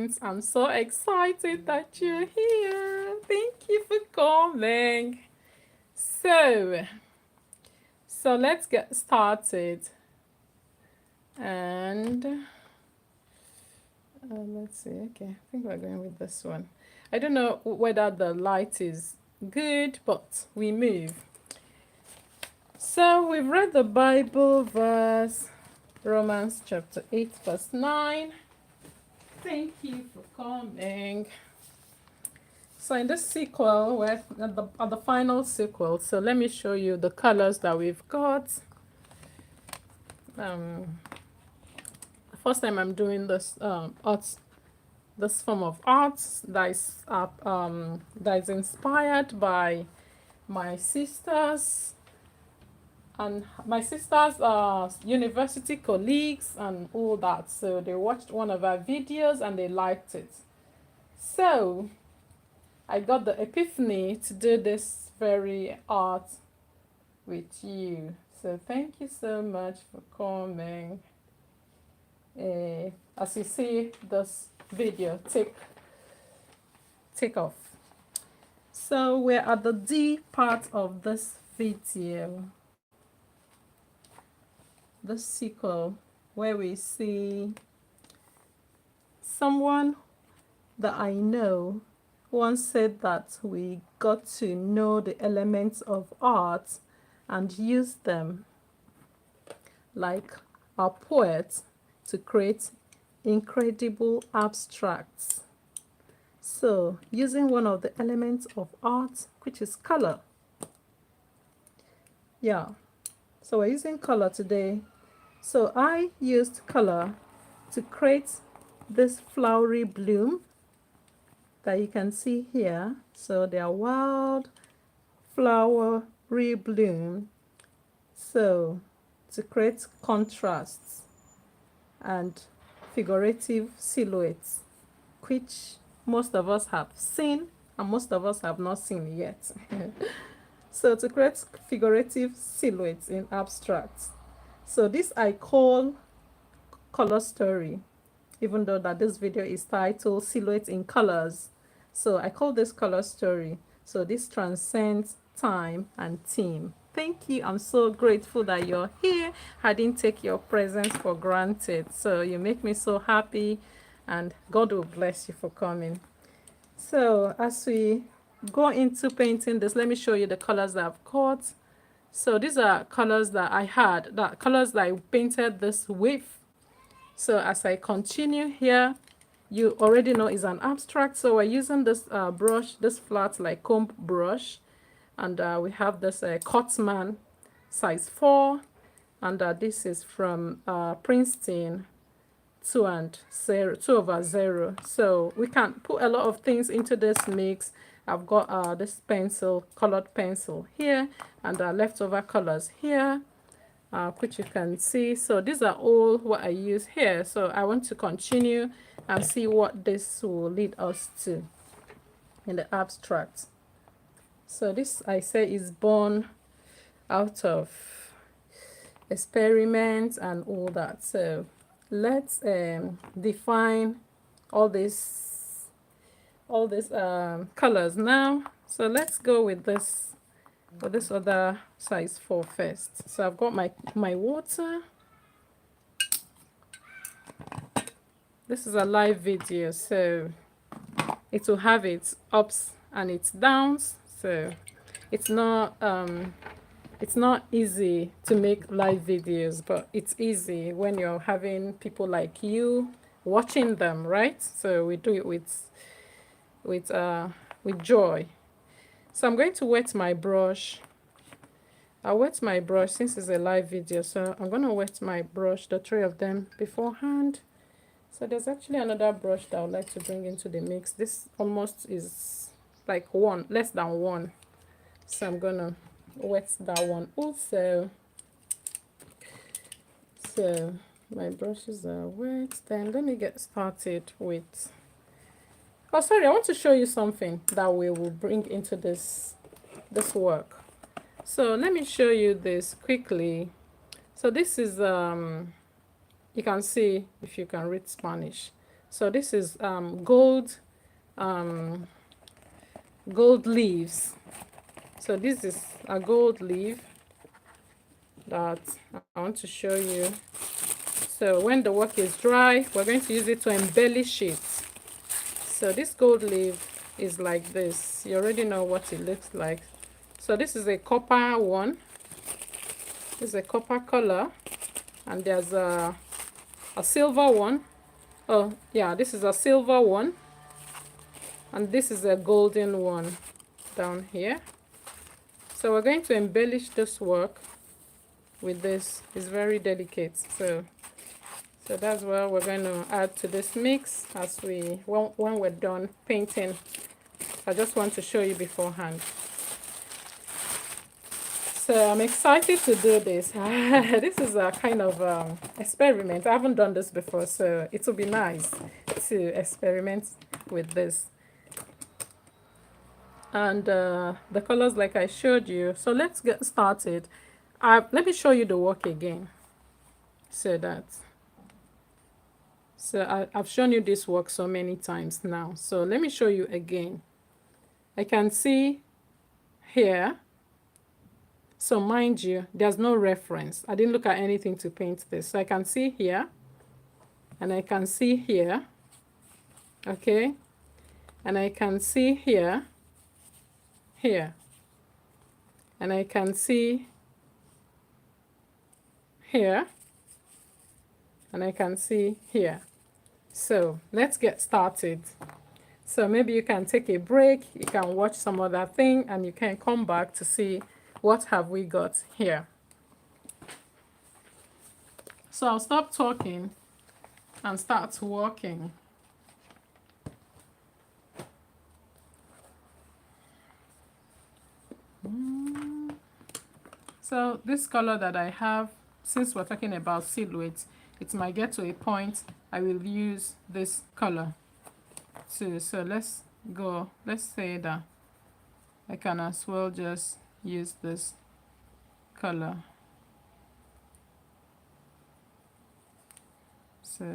comments. I'm so excited that you're here. Thank you for coming. So let's get started. And let's see. Okay, I think we're going with this one. I don't know whether the light is good, but we move. So we've read the Bible verse, Romans chapter 8, verse 9. Thank you for coming. So in this sequel, we're at the final sequel. So let me show you the colors that we've got. The first time I'm doing this this form of art that is inspired by my sisters and my sister's university colleagues and all that. So they watched one of our videos and they liked it. So I got the epiphany to do this very art with you. So thank you so much for coming. As you see this video take off. So we're at the D part of this video, the sequel, where we see someone that I know once said that we got to know the elements of art and use them like our poets to create incredible abstracts. So using one of the elements of art, which is color. Yeah, so we're using color today. So I used color to create this flowery bloom that you can see here. So they are wild flowery bloom. So to create contrasts and figurative silhouettes, which most of us have seen and most of us have not seen yet. So to create figurative silhouettes in abstracts. So this I call color story, even though that this video is titled Silhouette in Colors. So I call this color story. So this transcends time and theme. Thank you. I'm so grateful that you're here. I didn't take your presence for granted. So you make me so happy, and God will bless you for coming. So as we go into painting this, let me show you the colors that I've got. So these are colors that I had, colors that I painted this with. So as I continue here, you already know is an abstract. So we're using this brush, this flat like comb brush. And we have this Cotman size 4. And this is from Princeton 2/0. So we can put a lot of things into this mix. I've got this pencil, colored pencil here, and leftover colors here, which you can see. So these are all what I use here. So I want to continue and see what this will lead us to in the abstract. So this, I say, is born out of experiments and all that. So let's define all these colors now. So let's go with this other size 4 first. So I've got my water. This is a live video, so it will have its ups and its downs. So it's not easy to make live videos, but it's easy when you're having people like you watching them, right? So we do it with joy. So I'm going to wet my brush. I'll wet my brush since it's a live video. So I'm going to wet my brush, the 3 of them, beforehand. So there's actually another brush that I would like to bring into the mix. This almost is like less than 1. So I'm going to wet that one also. So my brushes are wet. Then let me get started with... Oh, sorry, I want to show you something that we will bring into this work. So let me show you this quickly. So this is you can see if you can read Spanish. So this is gold leaves. So this is a gold leaf that I want to show you. So when the work is dry, we're going to use it to embellish it. So this gold leaf is like this. You already know what it looks like. So this is a copper one. This is a copper color, and there's a silver one. Oh yeah, this is a silver one, and this is a golden one down here. So we're going to embellish this work with this. It's very delicate. So that's what we're going to add to this mix as when we're done painting. I just want to show you beforehand. So I'm excited to do this. This is a kind of experiment. I haven't done this before, so it will be nice to experiment with this. And the colors like I showed you. So let's get started. Let me show you the work again. I've shown you this work so many times now. So let me show you again. I can see here. So mind you, there's no reference. I didn't look at anything to paint this. So I can see here, and I can see here, okay? And I can see here, and I can see here, and I can see here. So let's get started. So maybe you can take a break, you can watch some other thing, and you can come back to see what have we got here. So I'll stop talking and start working. So this color that I have, since we're talking about silhouettes, it might get to a point I will use this color too. So let's say that I can as well just use this color. So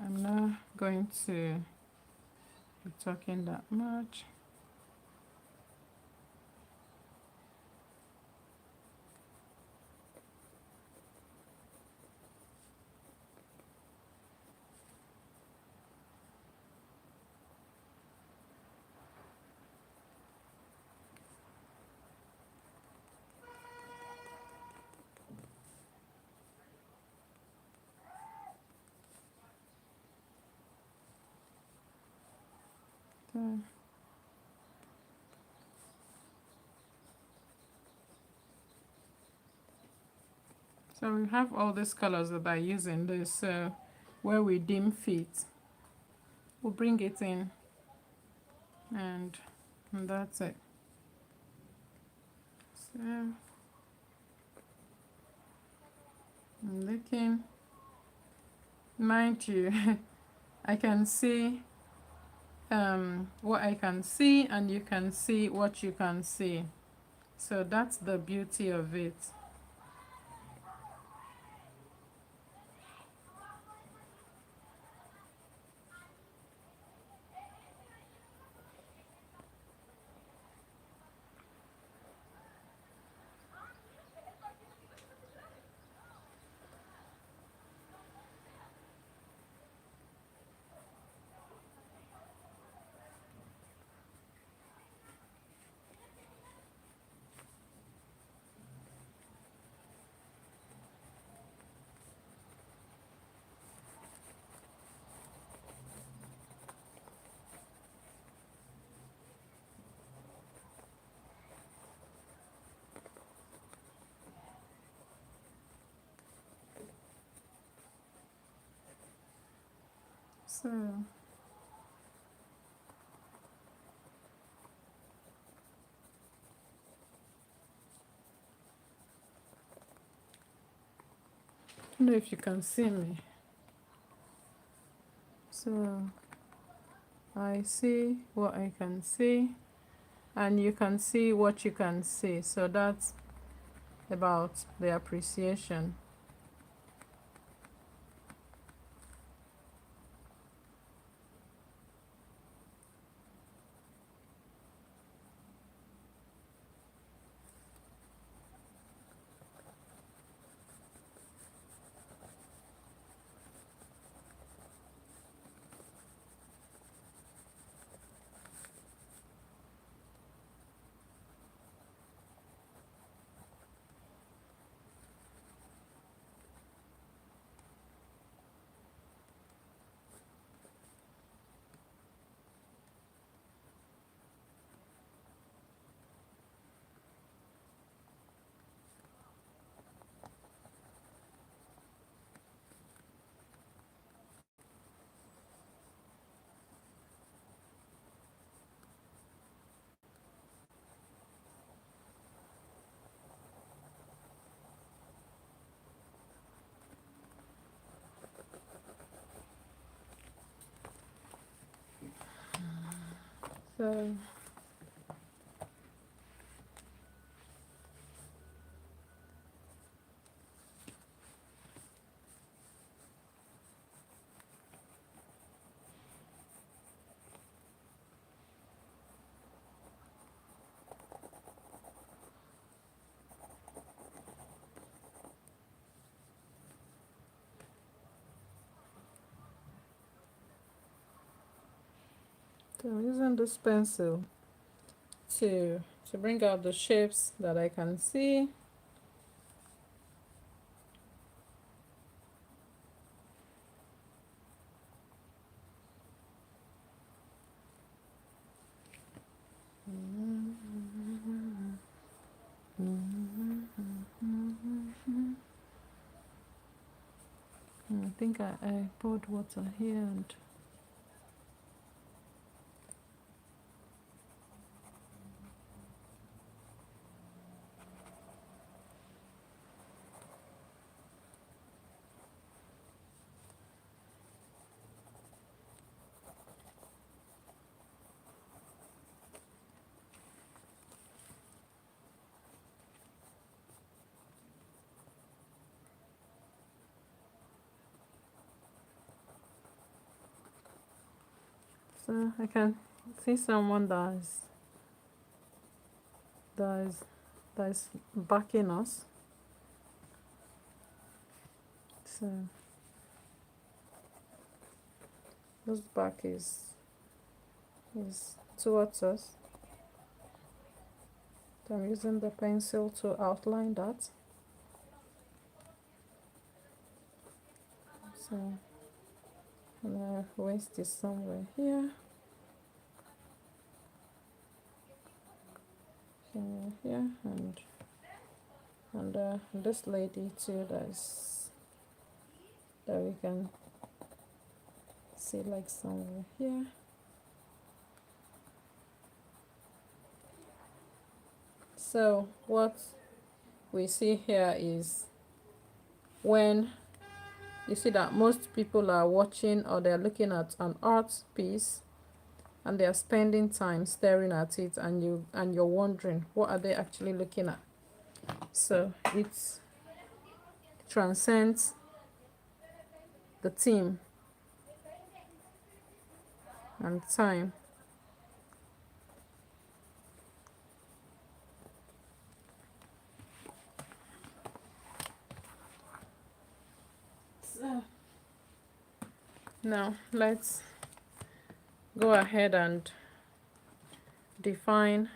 I'm not going to be talking that much. So we have all these colors that I use in this. So where we dim fit, we'll bring it in, and that's it. So I'm looking, mind you, I can see what I can see, and you can see what you can see. So that's the beauty of it. So I don't know if you can see me. So I see what I can see, and you can see what you can see. So that's about the appreciation. So I'm using this pencil to bring out the shapes that I can see. I think I poured water here and so I can see someone that is that is backing us. So this back is towards us. So I'm using the pencil to outline that. So my waist is somewhere here. Somewhere here, and this lady too, that we can see like somewhere here. So what we see here is when you see that most people are watching or they're looking at an art piece and they're spending time staring at it, and you're wondering what are they actually looking at. So it transcends the theme and time. So now let's go ahead and define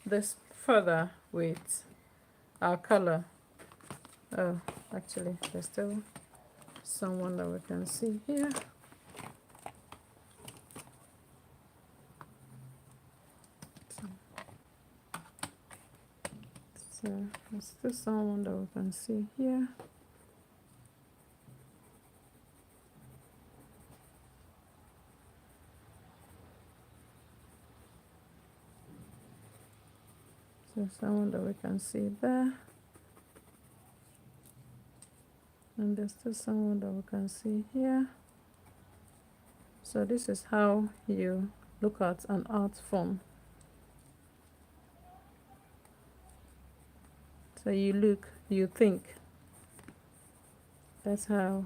this further with our color. Oh, actually there's still someone that we can see here. So there's still someone that we can see here. So someone that we can see there. And there's still someone that we can see here. So this is how you look at an art form. So you look, you think. That's how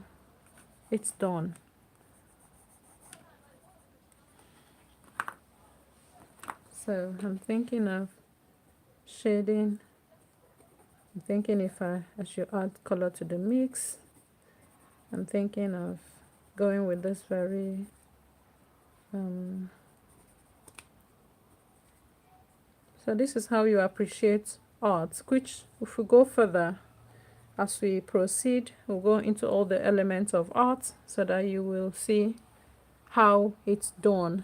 it's done. So I'm thinking of shading. I'm thinking if I should add color to the mix. I'm thinking of going with this very so this is how you appreciate art, which if we go further, as we proceed, we'll go into all the elements of art so that you will see how it's done,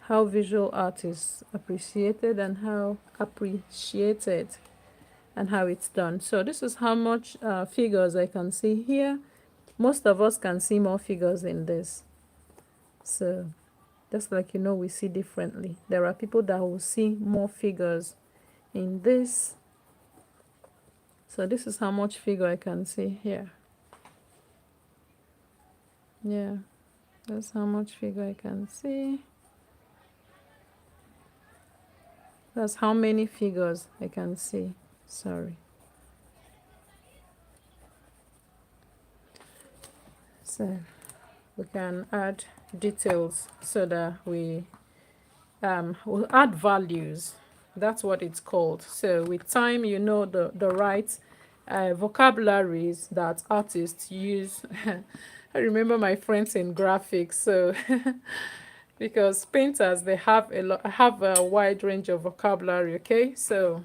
how visual art is appreciated and how appreciated and how it's done. So this is how much figures I can see here. Most of us can see more figures in this. So just like we see differently. There are people that will see more figures in this. So this is how much figure I can see here. Yeah, that's how much figure I can see. That's how many figures I can see. Sorry. So we can add details so that we'll add values. That's what it's called. So with time, the right vocabularies that artists use. I remember my friends in graphics, so because painters they have a wide range of vocabulary. Okay, so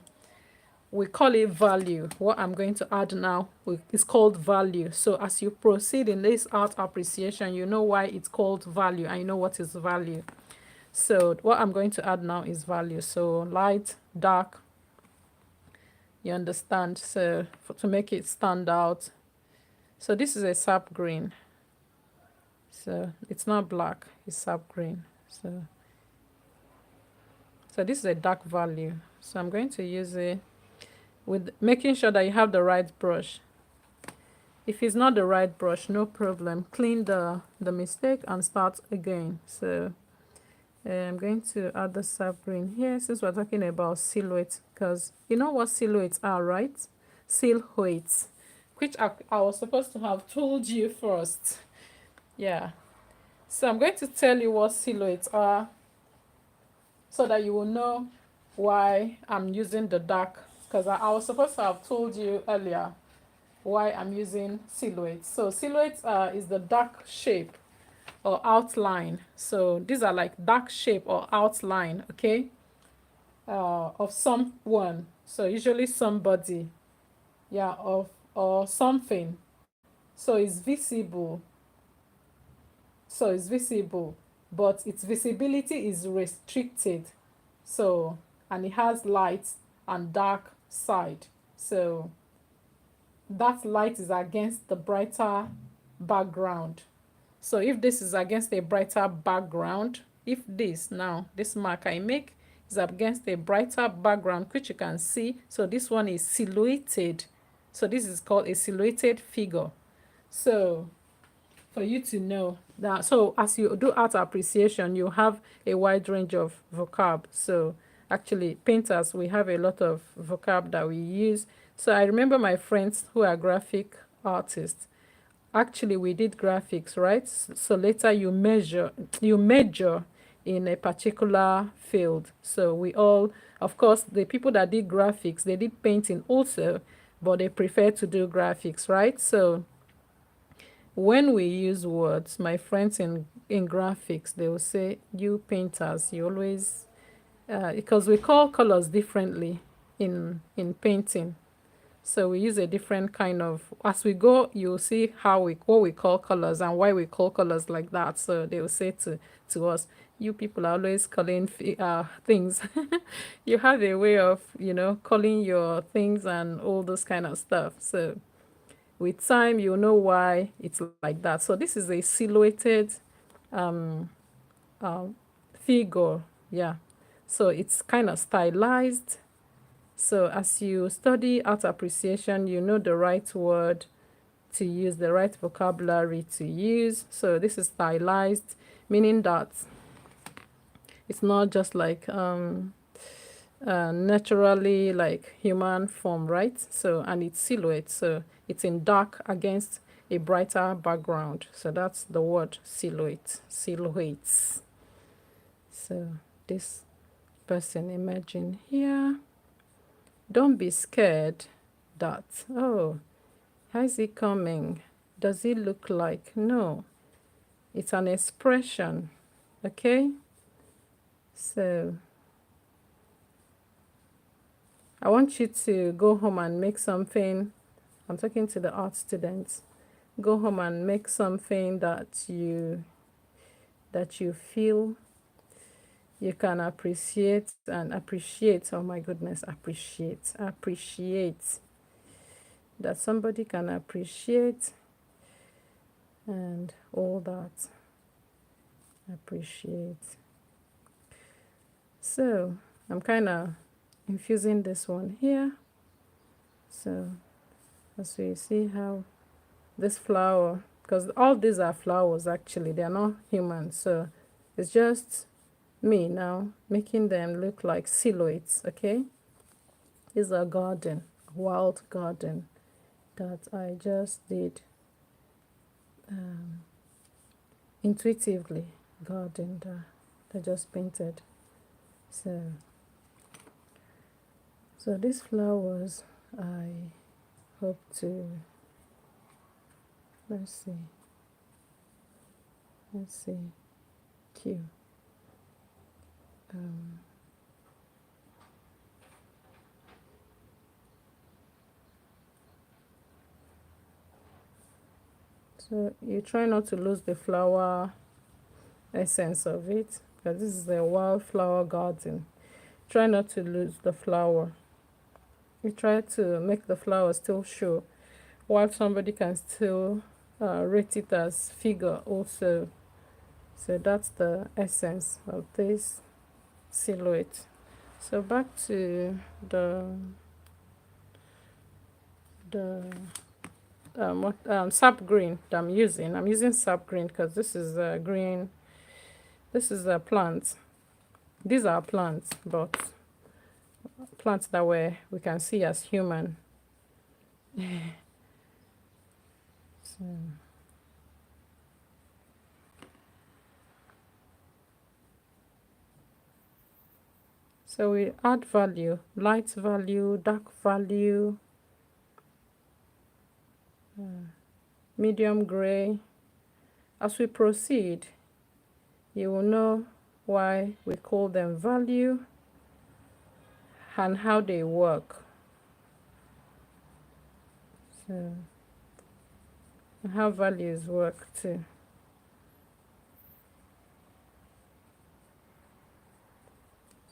we call it value. What I'm going to add now is called value. So as you proceed in this art appreciation, you know why it's called value. I know what is value. So what I'm going to add now is value. So light, dark, you understand? So to make it stand out. So this is a sap green. So it's not black, it's sap green. So this is a dark value. So I'm going to use it with making sure that you have the right brush. If it's not the right brush, no problem. Clean the mistake and start again. So I'm going to add the sap green here since we're talking about silhouette, because you know what silhouettes are, right? Silhouettes, which I was supposed to have told you first. Yeah. So I'm going to tell you what silhouettes are so that you will know why I'm using the dark, because I was supposed to have told you earlier why I'm using silhouettes. So silhouettes is the dark shape or outline. So these are like dark shape or outline, okay, of someone. So usually somebody, yeah, or something. So it's visible. So it's visible, but its visibility is restricted. So, and it has light and dark side. So that light is against the brighter background. So if this is against a brighter background, if this mark I make is against a brighter background, which you can see, so this one is silhouetted. So this is called a silhouetted figure. So for you to know that, so as you do art appreciation, you have a wide range of vocab. So actually painters, we have a lot of vocab that we use. So I remember my friends who are graphic artists. Actually, we did graphics, right? So later you major in a particular field. So we all, of course, the people that did graphics, they did painting also, but they prefer to do graphics, right? So when we use words, my friends in graphics, they will say, you painters, you always, because we call colors differently in painting. So we use a different kind of, as we go, you'll see what we call colors and why we call colors like that. So they will say to us, you people are always calling things. You have a way of, calling your things and all those kind of stuff. So with time, you'll know why it's like that. So this is a silhouetted um, figure. Yeah. So it's kind of stylized. So as you study art appreciation, you know the right word to use, the right vocabulary to use. So this is stylized, meaning that it's not just like naturally like human form, right? So, and it's silhouette, so it's in dark against a brighter background. So that's the word silhouette, silhouettes. So this person emerging here. Don't be scared that, oh, how is he coming? Does he look like? No, it's an expression, okay? So I want you to go home and make something. I'm talking to the art students. Go home and make something that you feel you can appreciate and appreciate. Oh my goodness, appreciate. That somebody can appreciate and all that. Appreciate. So I'm kind of infusing this one here. So as we see how this flower, because all these are flowers actually, they are not human. So it's just me now making them look like silhouettes, okay? Is a garden, wild garden that I just did intuitively, garden that I just painted. So these flowers, I hope to, let's see, Q. So you try not to lose the flower essence of it, because this is a wildflower garden. Try not to lose the flower. You try to make the flower still show, while somebody can still rate it as figure also. So that's the essence of this silhouette. So back to the sap green that I'm using. I'm using sap green because this is green. This is a plant. These are plants, but plants that we can see as human. So, so we add value, light value, dark value, medium gray. As we proceed, you will know why we call them value and how they work. So, and how values work too.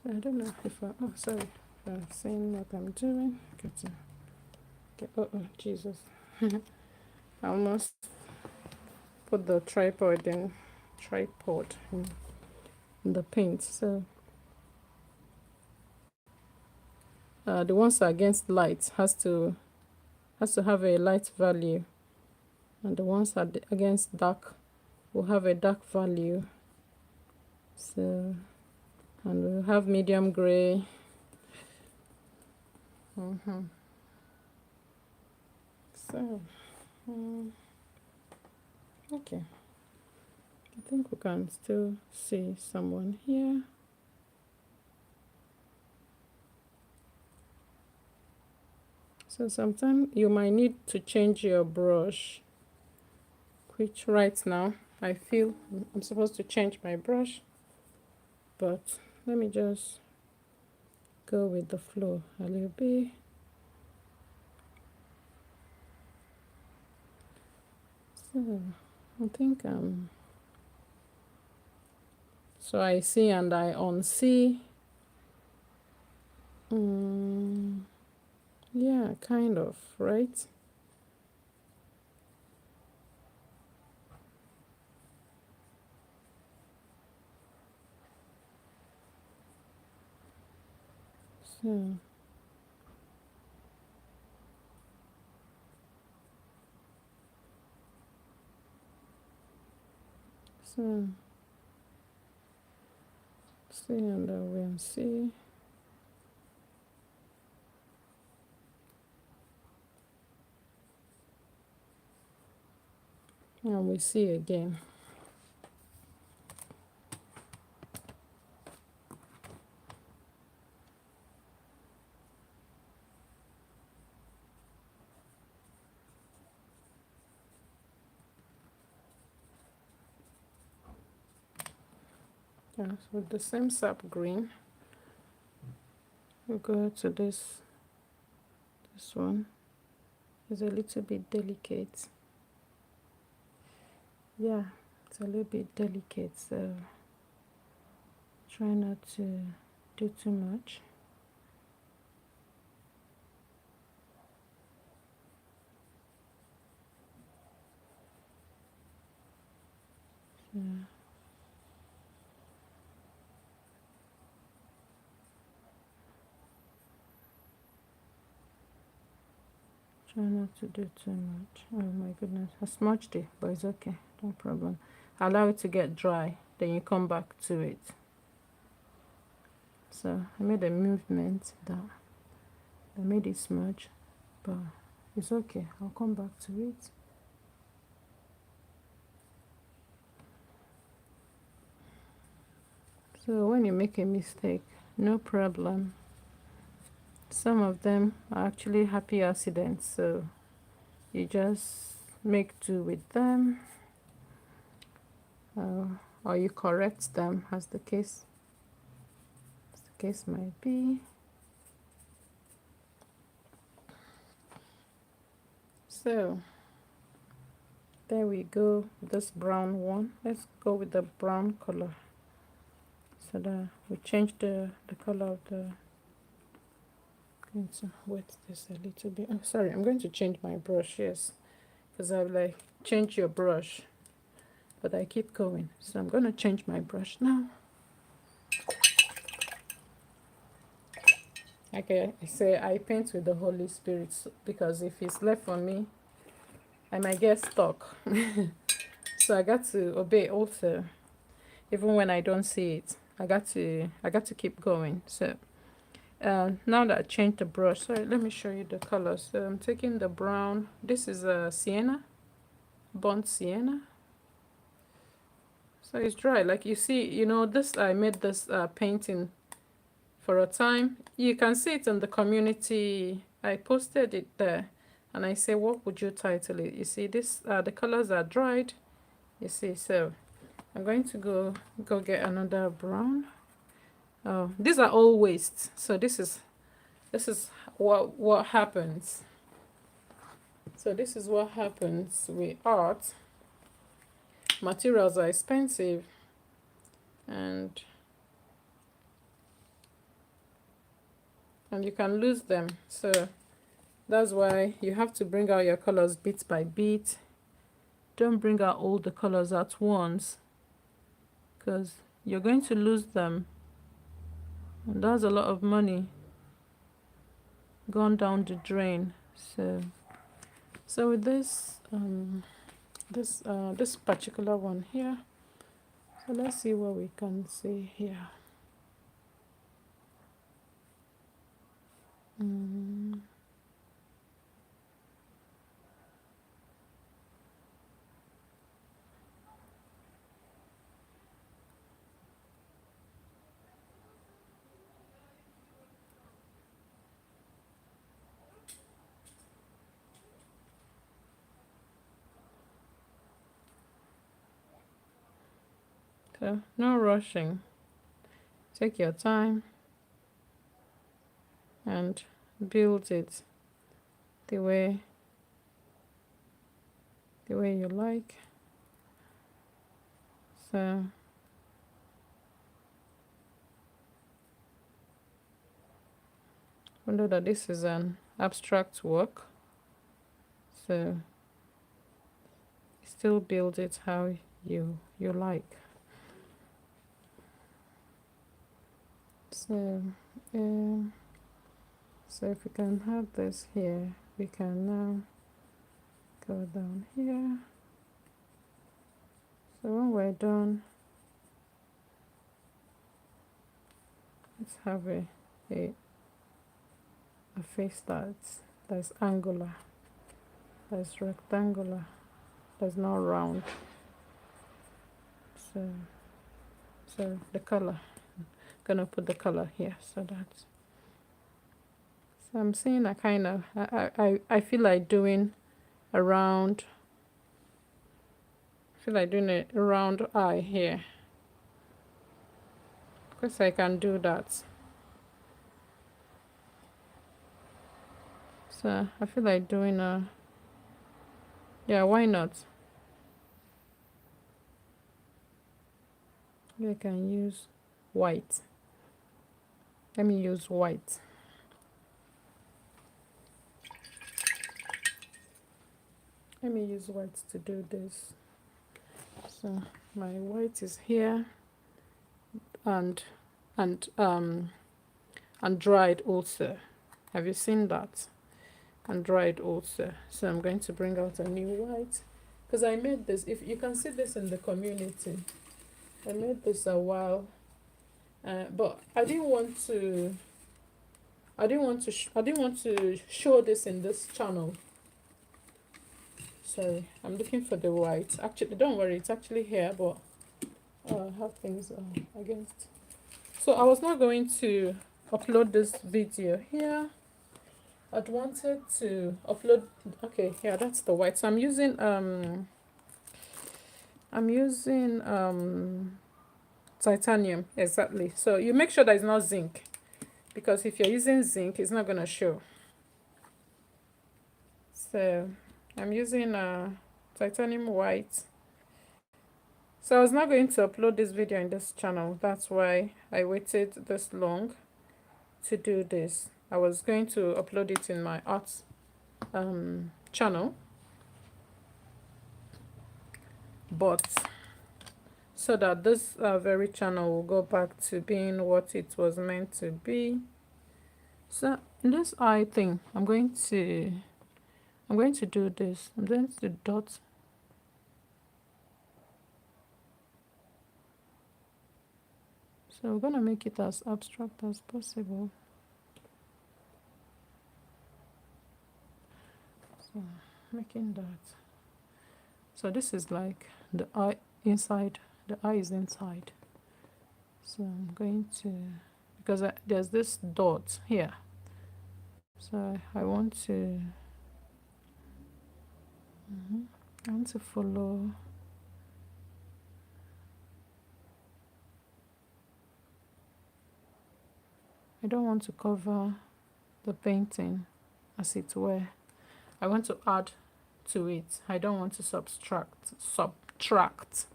So I don't know if oh sorry, I'm saying what I'm doing. Oh Jesus. I almost put the tripod in the paint. So the ones against light has to have a light value, and the ones against dark will have a dark value. So, and we'll have medium gray. So okay, I think we can still see someone here. So sometimes you might need to change your brush, which right now I feel I'm supposed to change my brush, but let me just go with the flow a little bit. So I think so I see and I unsee. Yeah, kind of, right? So So C and the win C. And we see again. Yeah, so with the same sap green, we go to this one. It's a little bit delicate. Yeah, it's a little bit delicate, so try not to do too much. Yeah. Try not to do too much. Oh my goodness, I smudged it, but it's okay, no problem. Allow it to get dry, then you come back to it. So I made a movement that I made it smudge, but it's okay, I'll come back to it. So when you make a mistake, no problem. Some of them are actually happy accidents, so you just make do with them, or you correct them as the case might be. So there we go, this brown one. Let's go with the brown color so that we change the color of the. I'm going to wet this a little bit. Oh, sorry, I'm going to change my brush, yes, because I've like changed your brush, but I keep going. So I'm going to change my brush now. Okay, I say I paint with the Holy Spirit because if it's left for me, I might get stuck. So I got to obey also, even when I don't see it. I got to keep going. So now that I changed the brush, sorry, let me show you the colors. So I'm taking the brown. This is a sienna, burnt sienna. So it's dry. Like you see, you know, this I made this painting for a time. You can see it in the community. I posted it there, and I say, what would you title it? You see, this the colors are dried. You see, so I'm going to go get another brown. Oh, these are all waste. So this is what happens. So this is what happens with art. Materials are expensive, and you can lose them. So that's why you have to bring out your colors bit by bit. Don't bring out all the colors at once, because you're going to lose them, and that's a lot of money gone down the drain. So with this this particular one here, so let's see what we can see here. So no rushing, take your time and build it the way you like. So we know that this is an abstract work, so still build it how you like. So so if we can have this here, we can now go down here. So when we're done, let's have a, a face that's angular, that's rectangular, that's not round. So the color, gonna put the color here, so that's, so I'm seeing a kind of, I feel like doing a round, I feel like doing a round eye here, because I can do that. So I feel like doing a, yeah, why not? I can use white. Let me use white. Let me use white to do this. So my white is here, and and um and dried also. Have you seen that? And dried also. So I'm going to bring out a new white, because I made this. If you can see this in the community, I made this a while, but I didn't want to. I didn't want to show this in this channel. Sorry, I'm looking for the white. Actually, don't worry, it's actually here, but I have things against. So I was not going to upload this video here. I'd wanted to upload, okay, yeah, that's the white. So I'm using titanium, exactly. So you make sure that it's not zinc, because if you're using zinc, it's not gonna show. So I'm using titanium white. So I was not going to upload this video in this channel. That's why I waited this long to do this. I was going to upload it in my art channel, but so that this very channel will go back to being what it was meant to be. So in this eye thing, I'm going to do this. I'm going to dot. So we're gonna make it as abstract as possible. So making that. So this is like the eye inside. The eye is inside. So I'm going to, because there's this dot here. So I want to. I want to follow. I don't want to cover the painting as it were. I want to add to it. I don't want to subtract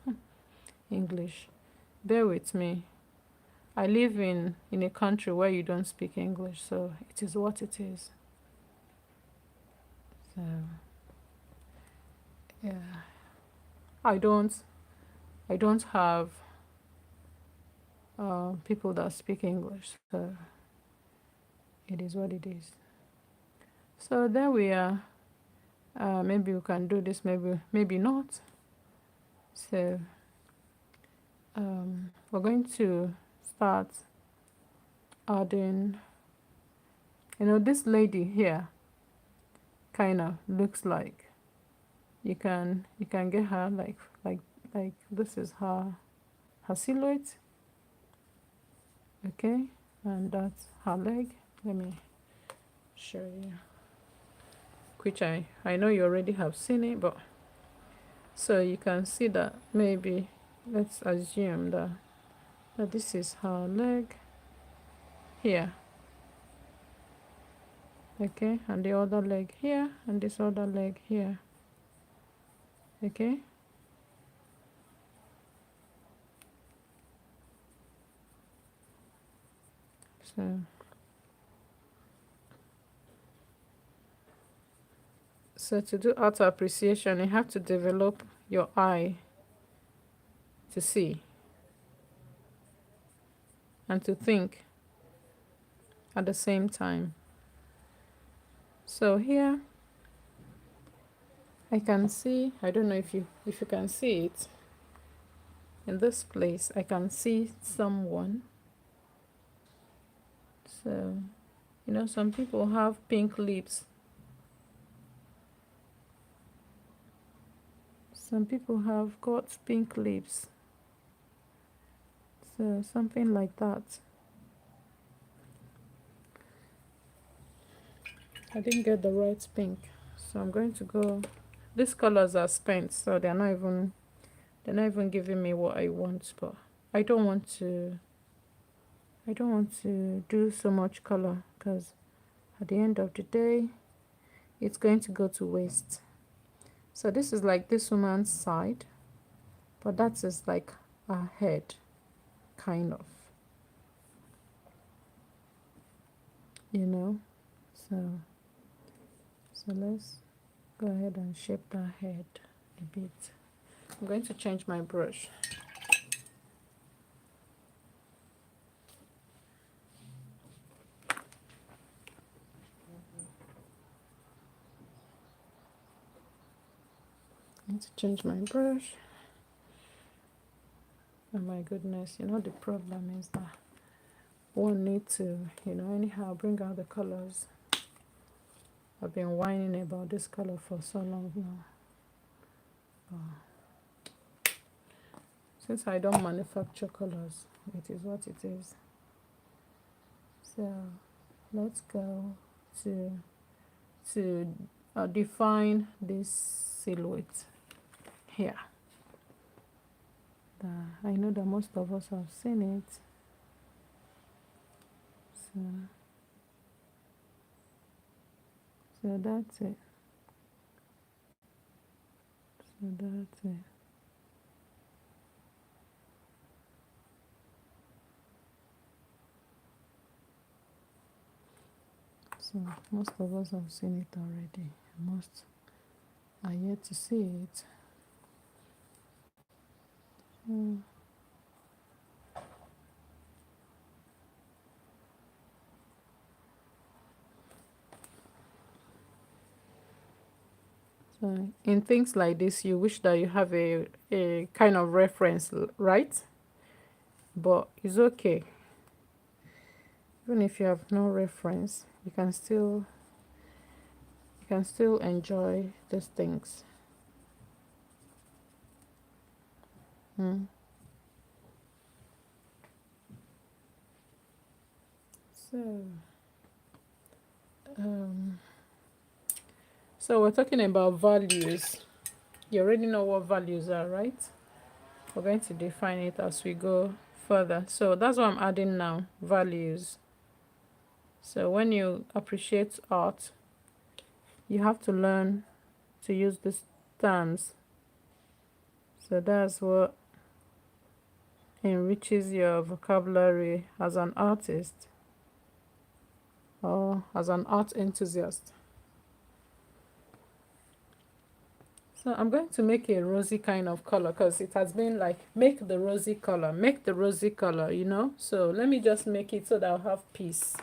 English. Bear with me. I live in a country where you don't speak English, so it is what it is. So yeah, I don't have people that speak English, so it is what it is. So there we are. Maybe we can do this, maybe not. So we're going to start adding, this lady here kind of looks like, you can get her like this is her silhouette, okay, and that's her leg. Let me show you, which I know you already have seen it, but so you can see that maybe let's assume that this is her leg here, okay, and the other leg here, and this other leg here, okay. So to do art appreciation, you have to develop your eye to see and to think at the same time. So here I can see, I don't know if you can see it. in this place I can see someone. So, you know, some people have pink lips. Some people have got pink lips. So something like that. I didn't get the right pink. So I'm going to go. These colors are spent, so they're not even giving me what I want, but I don't want to do so much color because at the end of the day it's going to go to waste. So this is like this woman's side, but that is like her head, kind of, you know. So let's go ahead and shape that head a bit. I'm going to change my brush. I need to change my brush. Oh my goodness, you know, the problem is that one need to, you know, anyhow bring out the colors. I've been whining about this color for so long now. Since I don't manufacture colors, it is what it is. So let's go to define this silhouette here. I know that most of us have seen it. So that's it. So that's it. So most of us have seen it already. Most are yet to see it. So in things like this, you wish that you have a kind of reference, right? But it's okay. Even if you have no reference, you can still enjoy these things. So, so we're talking about values. You already know what values are, right? We're going to define it as we go further. So that's what I'm adding now, values. So when you appreciate art, you have to learn to use these terms. So that's what enriches your vocabulary as an artist or as an art enthusiast. So I'm going to make a rosy kind of color because it has been like, make the rosy color, you know. So let me just make it so that I'll have peace.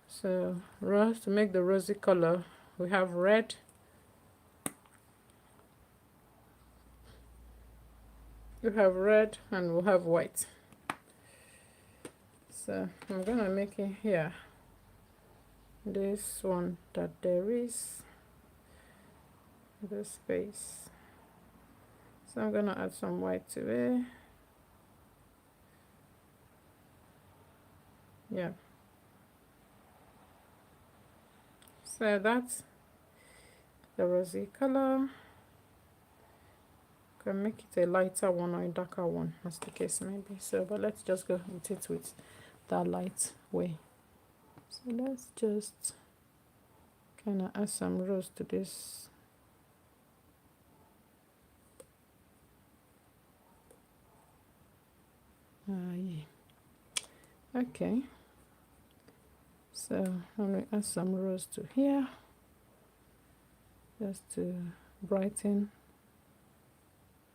So to make the rosy color, we have red, and we'll have white. So I'm gonna make it here, this one, that there is this space. So I'm gonna add some white to it. Yeah. So that's the rosy color. Can make it a lighter one or a darker one, as the case may be. So, but let's just go with it with that light way. So let's just kind of add some rose to this. Yeah. Okay. So I'm going to add some rose to here, just to brighten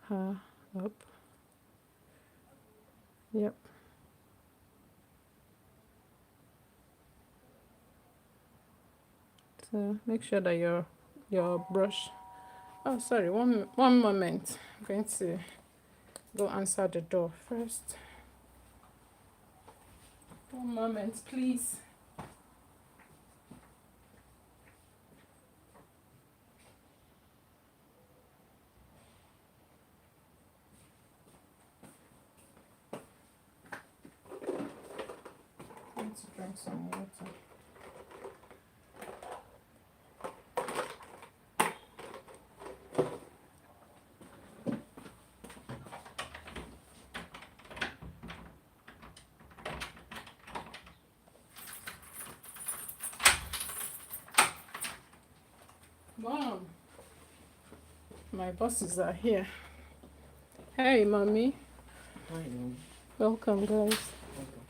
her up. Yep. So make sure that your brush. Oh, sorry. One moment. I'm going to go answer the door first. 1 moment, please. I need to drink some water. Mom, my bosses are here. Hey, mommy. Hi, Mom. Welcome, guys. Welcome.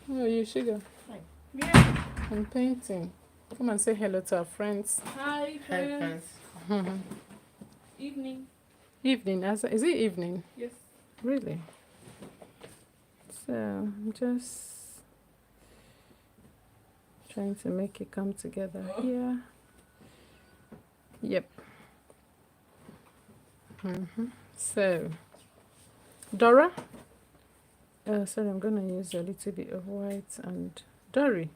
How are you, Sugar? Hi. Yeah. I'm painting. Come and say hello to our friends. Hi, friends. Evening. Evening. Is it evening? Yes. Really? So, I'm just trying to make it come together here. Yep. So, Dora? Sorry, I'm going to use a little bit of white and Dory.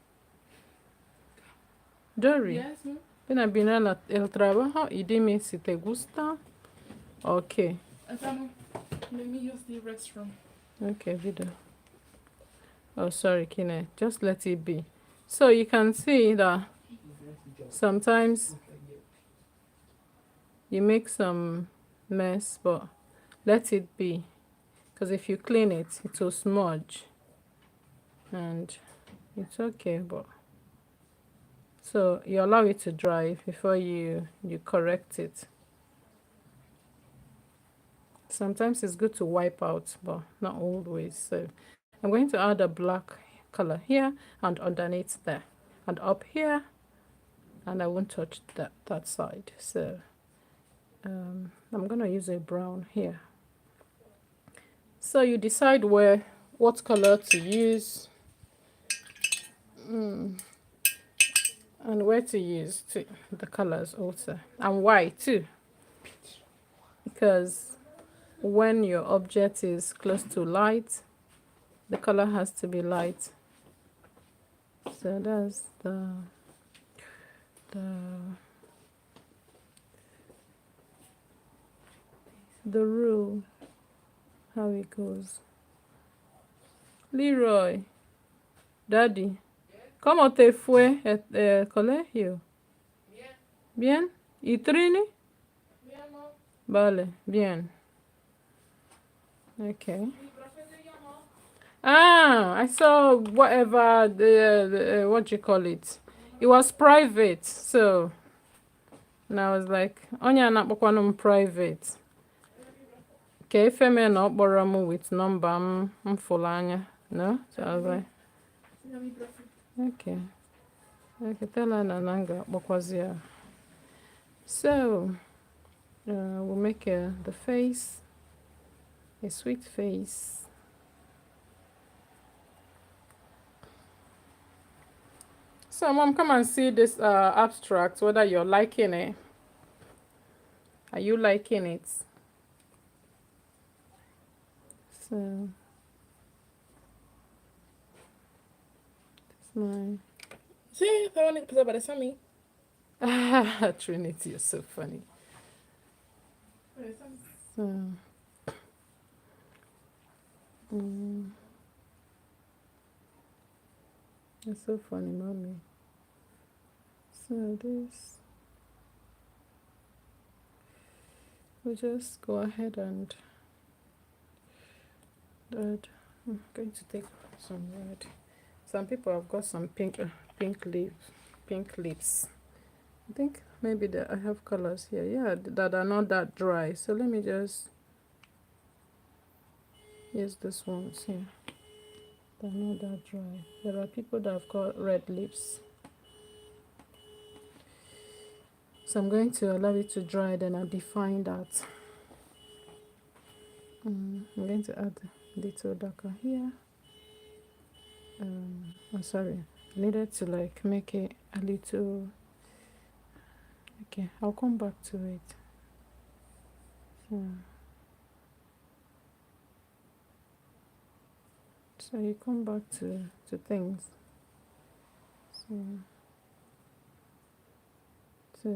Yes, Mom. Ven a venir el trabajo y dime si te gusta. Okay. Let me use the restroom. Okay, video. Oh, sorry, Kine. Just let it be. So you can see that sometimes you make some mess, but let it be. Because if you clean it, it will smudge. And it's okay, but... So you allow it to dry before you correct it. Sometimes it's good to wipe out, but not always. So I'm going to add a black color here and underneath there. And up here, and I won't touch that side. So I'm going to use a brown here. So you decide what color to use and where to use the colors also. And why too. Because when your object is close to light, the color has to be light. So that's the rule, how it goes. Leroy, Daddy, ¿cómo te fue el colegio? Bien. Bien. ¿Y Trini? Bien, Mom. Vale, bien. Okay. Mi profe te llamó. Ah, I saw whatever the what do you call it? It was private, so and I was like, Onya na kpọkwanụ private. Ka efeme na ọ kpọrọ m with number m fụrụ anya. No? So I was like, Mi profe. okay. Okay, tell her na nanga kpọkwazi ya. So we'll make the face a sweet face. So, Mom, come and see this abstract, whether you're liking it. Are you liking it? So, it's my... Sí, está bonito, pues se parece a mí. Trinity, you're so funny. Parece a mí. So, you're so funny, Mommy. So this... We'll just go ahead and add. I'm going to take some red. Some people have got some pink lips. I think maybe I have colors here. Yeah, that are not that dry. So let me just use this ones here. They're not that dry. There are people that have got red lips. So I'm going to allow it to dry, then I'll define that. I'm going to add a little darker here. I'm sorry, I needed to like make it a little... Okay, I'll come back to it. So, So you come back to things. So to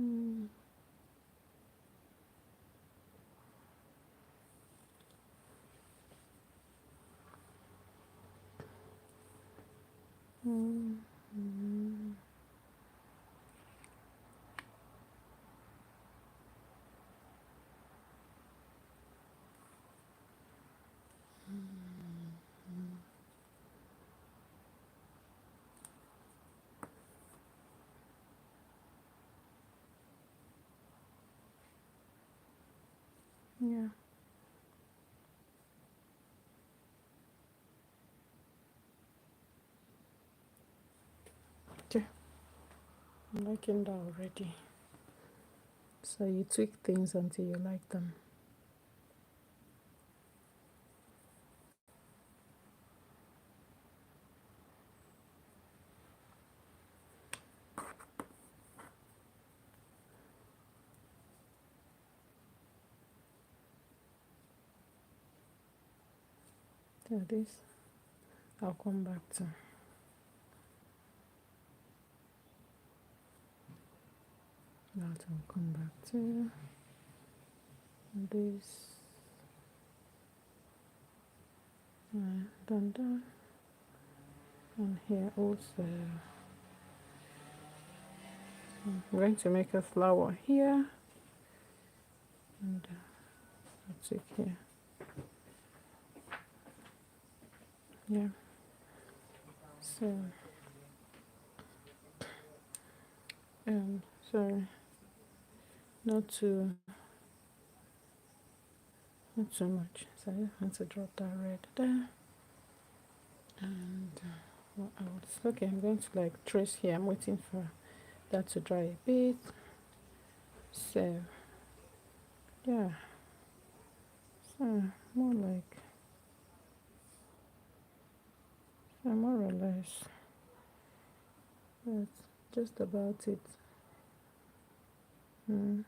mm, mm, mm, yeah. Okay. I'm liking that already. So you tweak things until you like them. So this I'll come back to. That I'll come back to. This done that. And here also. I'm going to make a flower here and I'll take here. Yeah. So sorry, not too much. So I want to drop that red there. And what else? Okay, I'm going to like trace here. I'm waiting for that to dry a bit. So yeah. So more like more or less. That's just about it. Mm.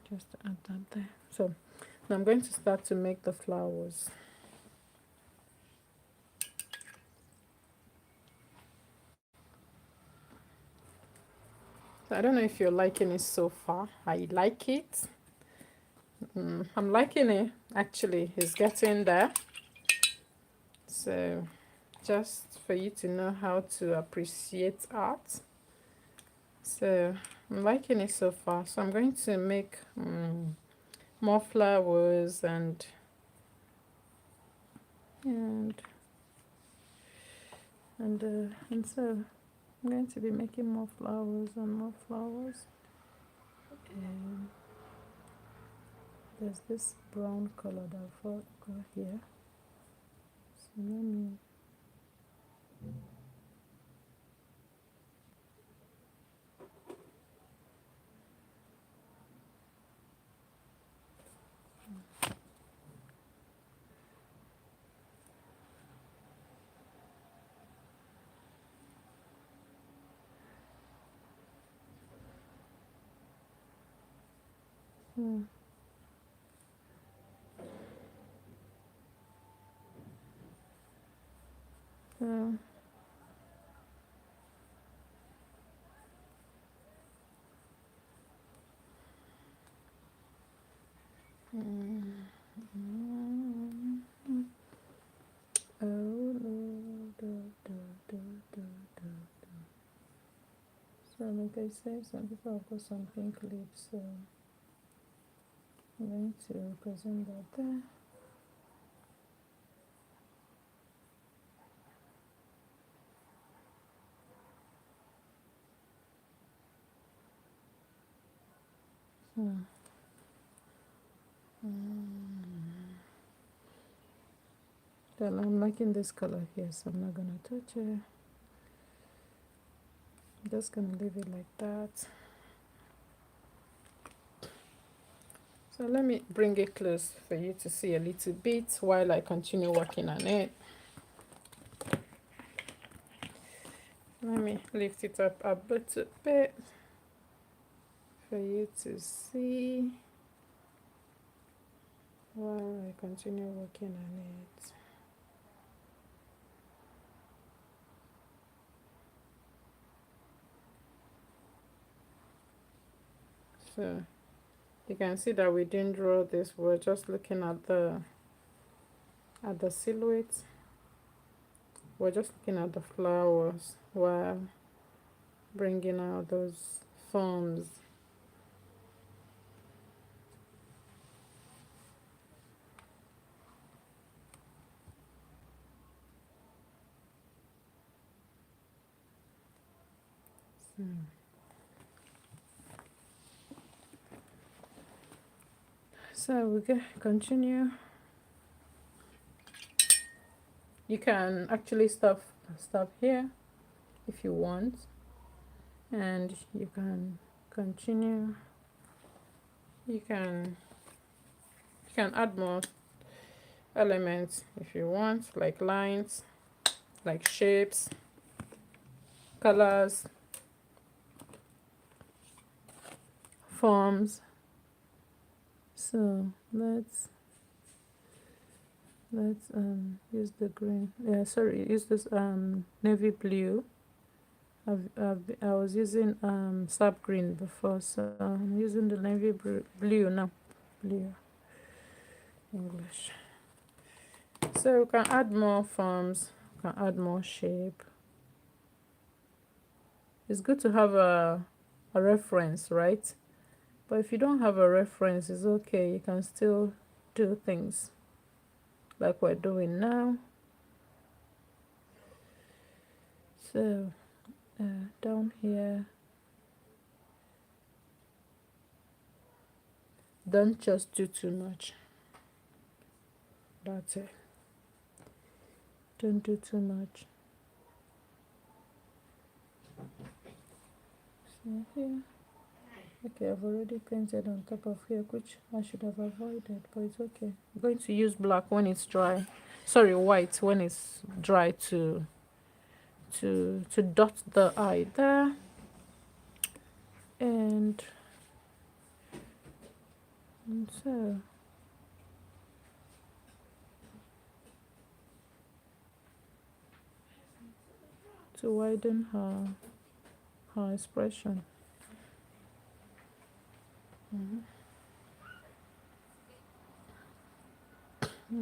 Just add that there. So now I'm going to start to make the flowers. So I don't know if you're liking it so far. I like it. I'm liking it. Actually, it's getting there. So just for you to know how to appreciate art. So I'm liking it so far. So I'm going to make more flowers and so I'm going to be making more flowers and more flowers. And there's this brown color that I've got here. So let me hmm. So oh no, so like I said, some people have got some pink lips, so I'm going to represent that there. Well, I'm liking this color here, so I'm not gonna touch it. I'm just gonna leave it like that. So let me bring it close for you to see a little bit while I continue working on it. Let me lift it up a little bit for you to see while I continue working on it. So you can see that we didn't draw this, we're just looking at the silhouette. We're just looking at the flowers while bringing out those forms. So we can continue. You can actually stop here if you want, and you can continue. You can add more elements if you want, like lines, like shapes, colors, forms. So let's use the green. Yeah, sorry, use this navy blue. I was using sap green before, so I'm using the navy blue now. Blue English. So we can add more forms, we can add more shape. It's good to have a reference, right? But if you don't have a reference, it's okay. You can still do things like we're doing now. So down here, don't just do too much. That's it. Don't do too much. So here, okay, I've already painted on top of here, which I should have avoided, but it's okay. I'm going to use black when it's dry. Sorry, white when it's dry to dot the eye there. And so to widen her expression. And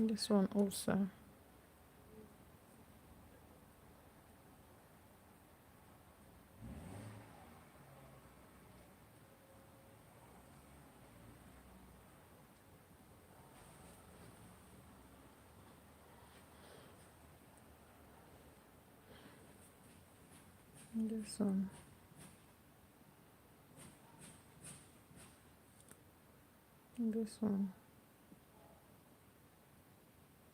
this one also. And this one. And this one.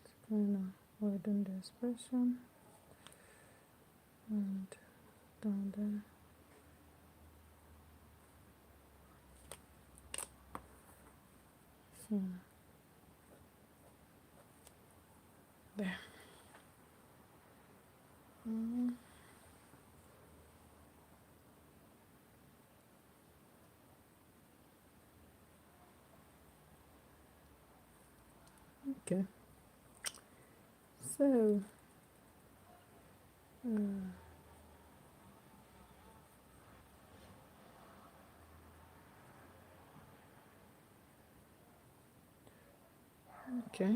It's kind of widen the expression. And down there. So there. Okay. So okay.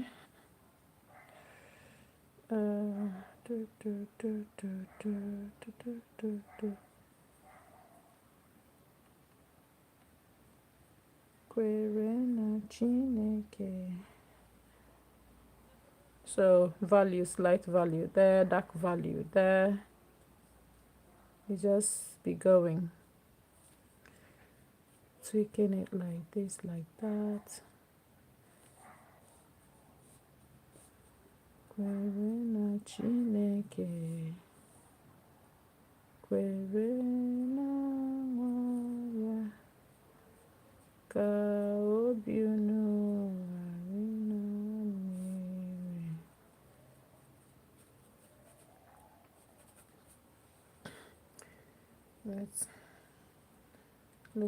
Kwere na Chineke. So values, light value there, dark value there. You just be going, tweaking it like this, like that. Kwere na Chineke. Kwere na nwa ya. Ka obi unu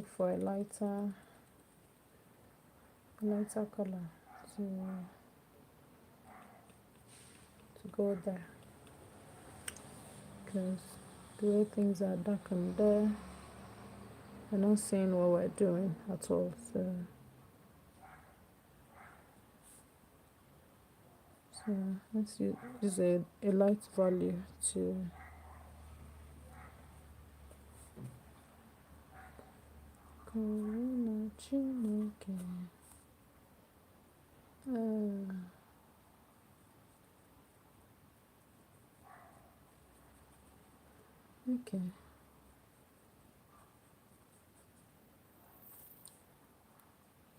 look for a lighter color to go there, because the way things are darkened there, we're not seeing what we're doing at all. So let's use a light value to Corona Chineke. Okay.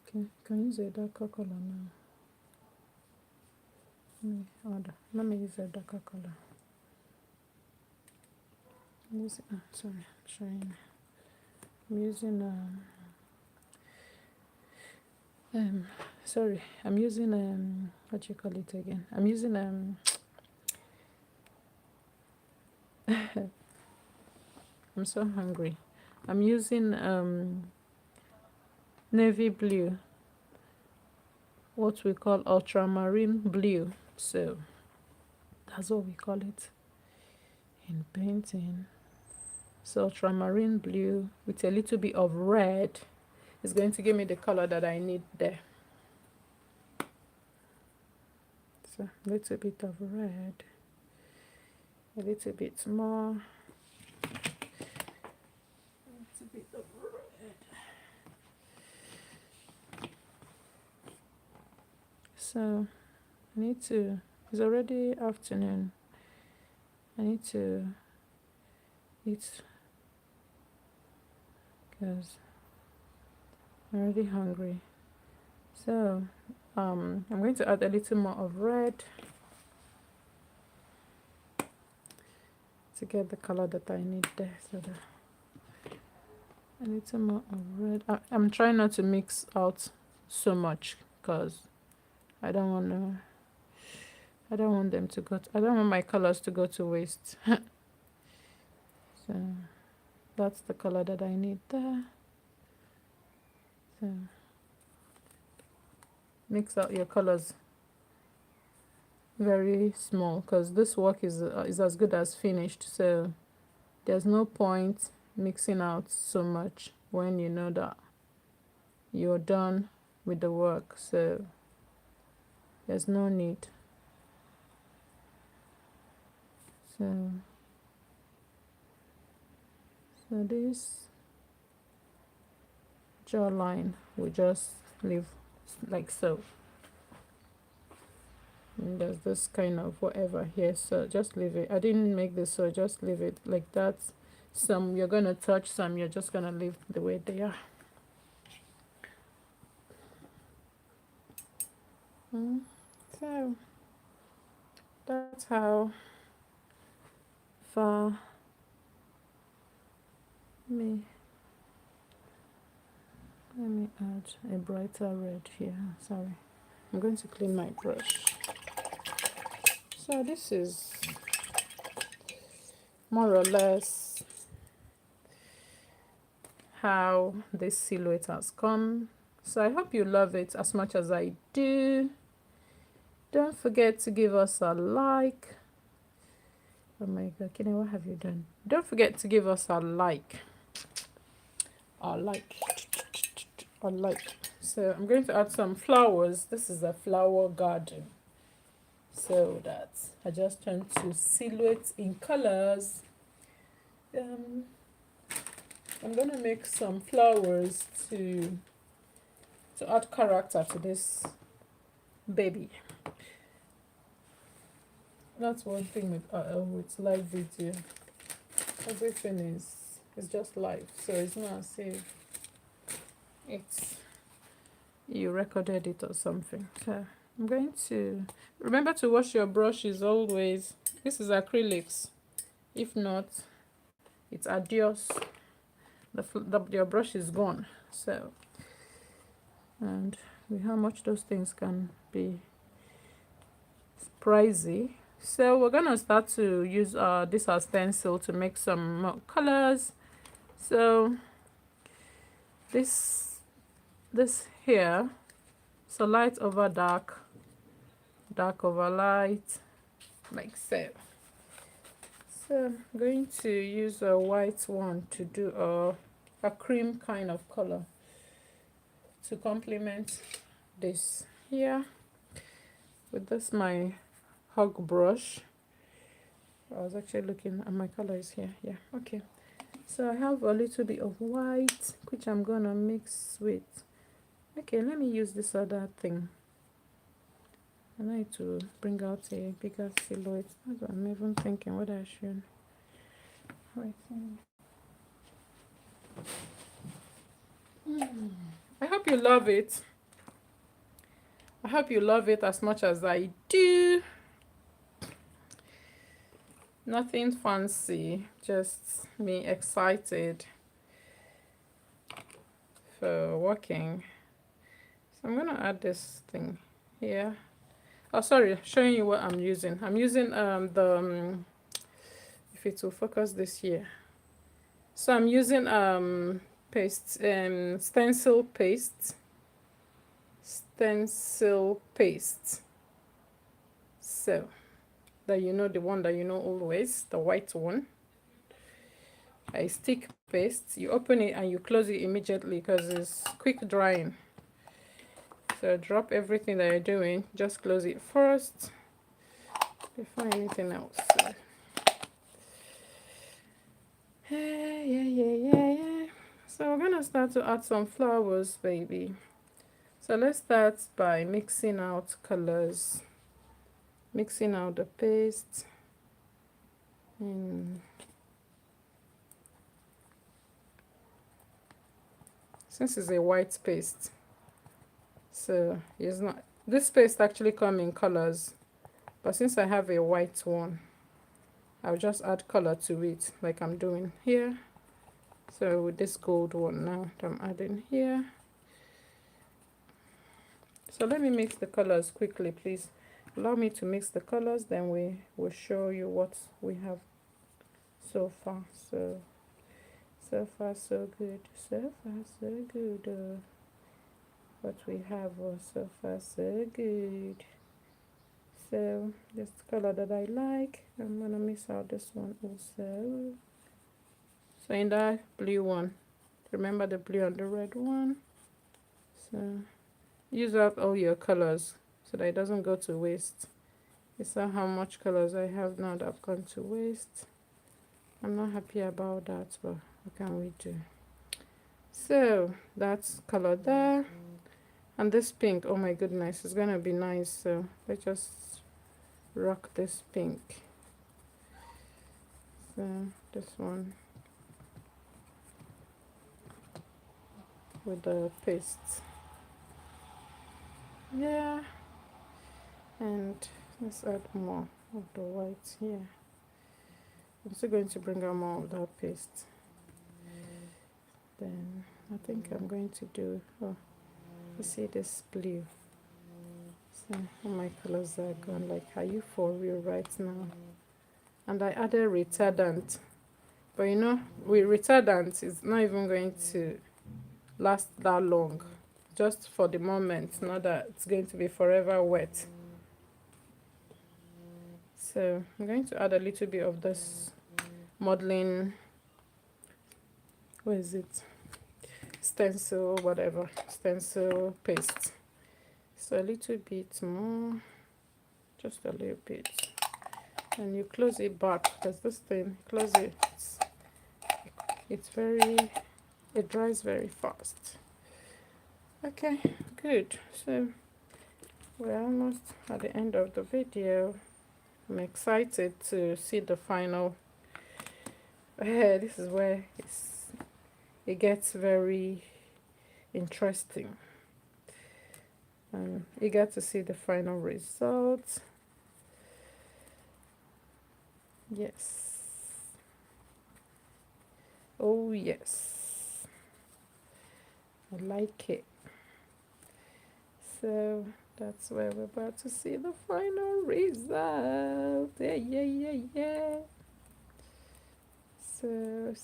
Okay, can use a darker color now. Let me use a darker color. Sorry, I'm trying. I'm using sorry, I'm using what you call it again? I'm using I'm so hungry. I'm using navy blue, what we call ultramarine blue. So that's what we call it in painting. So ultramarine blue with a little bit of red is going to give me the color that I need there. So a little bit of red, a little bit more, a little bit of red. So I need to, it's already afternoon, I need to eat because I'm already hungry. So I'm going to add a little more of red to get the color that I need there. So a little more of red. I'm trying not to mix out so much because I don't want them to go. I don't want my colors to go to waste. So that's the color that I need there. So mix out your colors very small because this work is as good as finished. So there's no point mixing out so much when you know that you're done with the work. So there's no need. So this jawline we just leave like so. And there's this kind of whatever here, so just leave it. I didn't make this, so just leave it like that. Some you're gonna touch, some you're just gonna leave the way they are. So that's how far. Let me add a brighter red here. Sorry, I'm going to clean my brush. So this is more or less how this silhouette has come. So I hope you love it as much as I do. Don't forget to give us a like. Oh my god, Kenny, what have you done? Don't forget to give us a like. So I'm going to add some flowers. This is a flower garden. So that I just turned to silhouettes in colors. I'm gonna make some flowers to add character to this baby. That's one thing with live video. Everything is just live, so it's not as if you recorded it or something. So I'm going to remember to wash your brushes always. This is acrylics. If not, it's adios. Your brush is gone. So, and with how much those things can be pricey. So we're gonna start to use this as stencil to make some more colors. So this here, so light over dark, dark over light, like so. So I'm going to use a white one to do a cream kind of color to complement this here. With this my hug brush, I was actually looking at my colors here. Yeah, okay. So I have a little bit of white, which I'm gonna mix with. Okay, let me use this other thing. I need to bring out a bigger silhouette. That's what I'm even thinking whether I should. Wait. I hope you love it. I hope you love it as much as I do. Nothing fancy, just me excited for working. So I'm gonna add this thing here. Oh, sorry, showing you what I'm using. I'm using if it will focus this here. So I'm using paste, stencil paste. So that you know, the one that you know always, the white one. A stick paste. You open it and you close it immediately because it's quick drying. So drop everything that you're doing. Just close it first before anything else. So. Yeah. So we're gonna start to add some flowers, baby. So let's start by mixing out colors, mixing out the paste. Since it's a white paste, so it's not, this paste actually come in colors, but since I have a white one, I'll just add color to it like I'm doing here. So with this gold one now that I'm adding here. So let me mix the colors quickly, please. Allow me to mix the colors, then we will show you what we have so far. So far so good. So far so good. What we have so far so good. So this color that I like, I'm gonna mix out this one also. So in that blue one, remember the blue and the red one. So use up all your colors so that it doesn't go to waste. You saw how much colors I have now that have gone to waste. I'm not happy about that, but what can we do? So that's color there. And this pink, oh my goodness, it's gonna be nice. So let's just rock this pink. So this one with the paste. Yeah. And let's add more of the white here. I'm still going to bring out more of that paste. Then I think I'm going to do, oh, you see this blue. So all my colors are gone. Like, are you for real right now? And I added retardant. But you know, with retardant, it's not even going to last that long. Just for the moment, not that it's going to be forever wet. So I'm going to add a little bit of this modeling, what is it? Stencil, whatever, stencil paste. So a little bit more, just a little bit. And you close it back because this thing, close it, it dries very fast. Okay, good. So we're almost at the end of the video. I'm excited to see the final. This is where it gets very interesting. I'm eager to see the final result. Yes. Oh yes. I like it. So that's where we're about to see the final result. Yeah. So.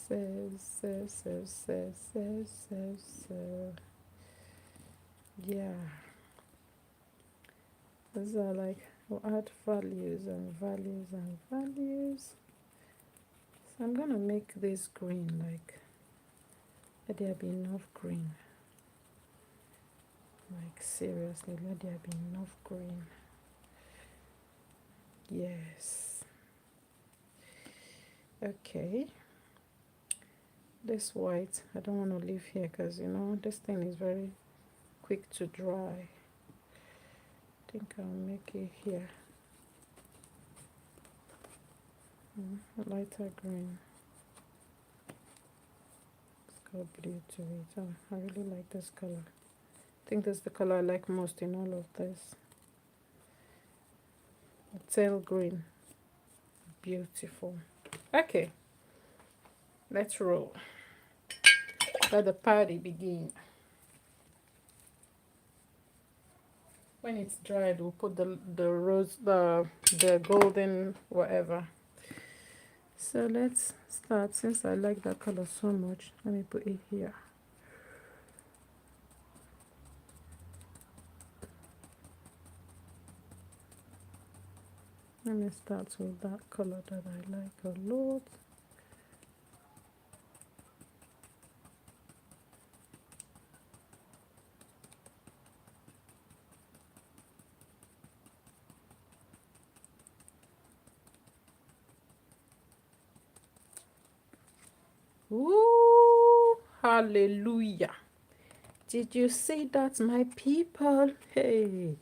Yeah. These are like, we'll add values and values and values. So I'm gonna make this green, like, let there be enough green. Like, seriously, let there be enough green. Yes. Okay. This white, I don't want to leave here because, you know, this thing is very quick to dry. I think I'll make it here. Lighter green. Let's go blue to it. Oh, I really like this color. I think this is the color I like most in all of this. Tail green. Beautiful. Okay. Let's roll. Let the party begin. When it's dried, we'll put the rose, the golden whatever. So let's start. Since I like that color so much, let me put it here. Let me start with that color that I like a lot. Ooh, hallelujah. Did you see that, my people? Hey,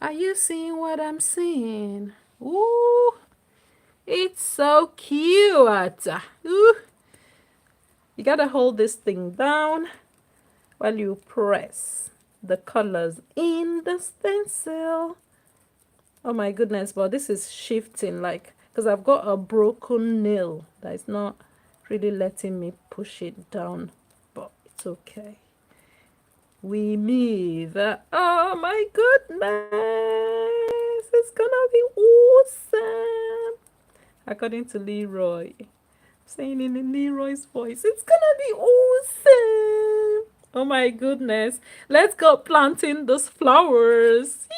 are you seeing what I'm seeing? Ooh, it's so cute. Ooh. You gotta hold this thing down while you press the colors in the stencil. Oh my goodness, but this is shifting, like, because I've got a broken nail that is not really letting me push it down, but it's okay. We move. Oh my goodness, it's gonna be awesome. According to Leroy, saying in Leroy's voice, it's gonna be awesome. Oh my goodness, let's go planting those flowers.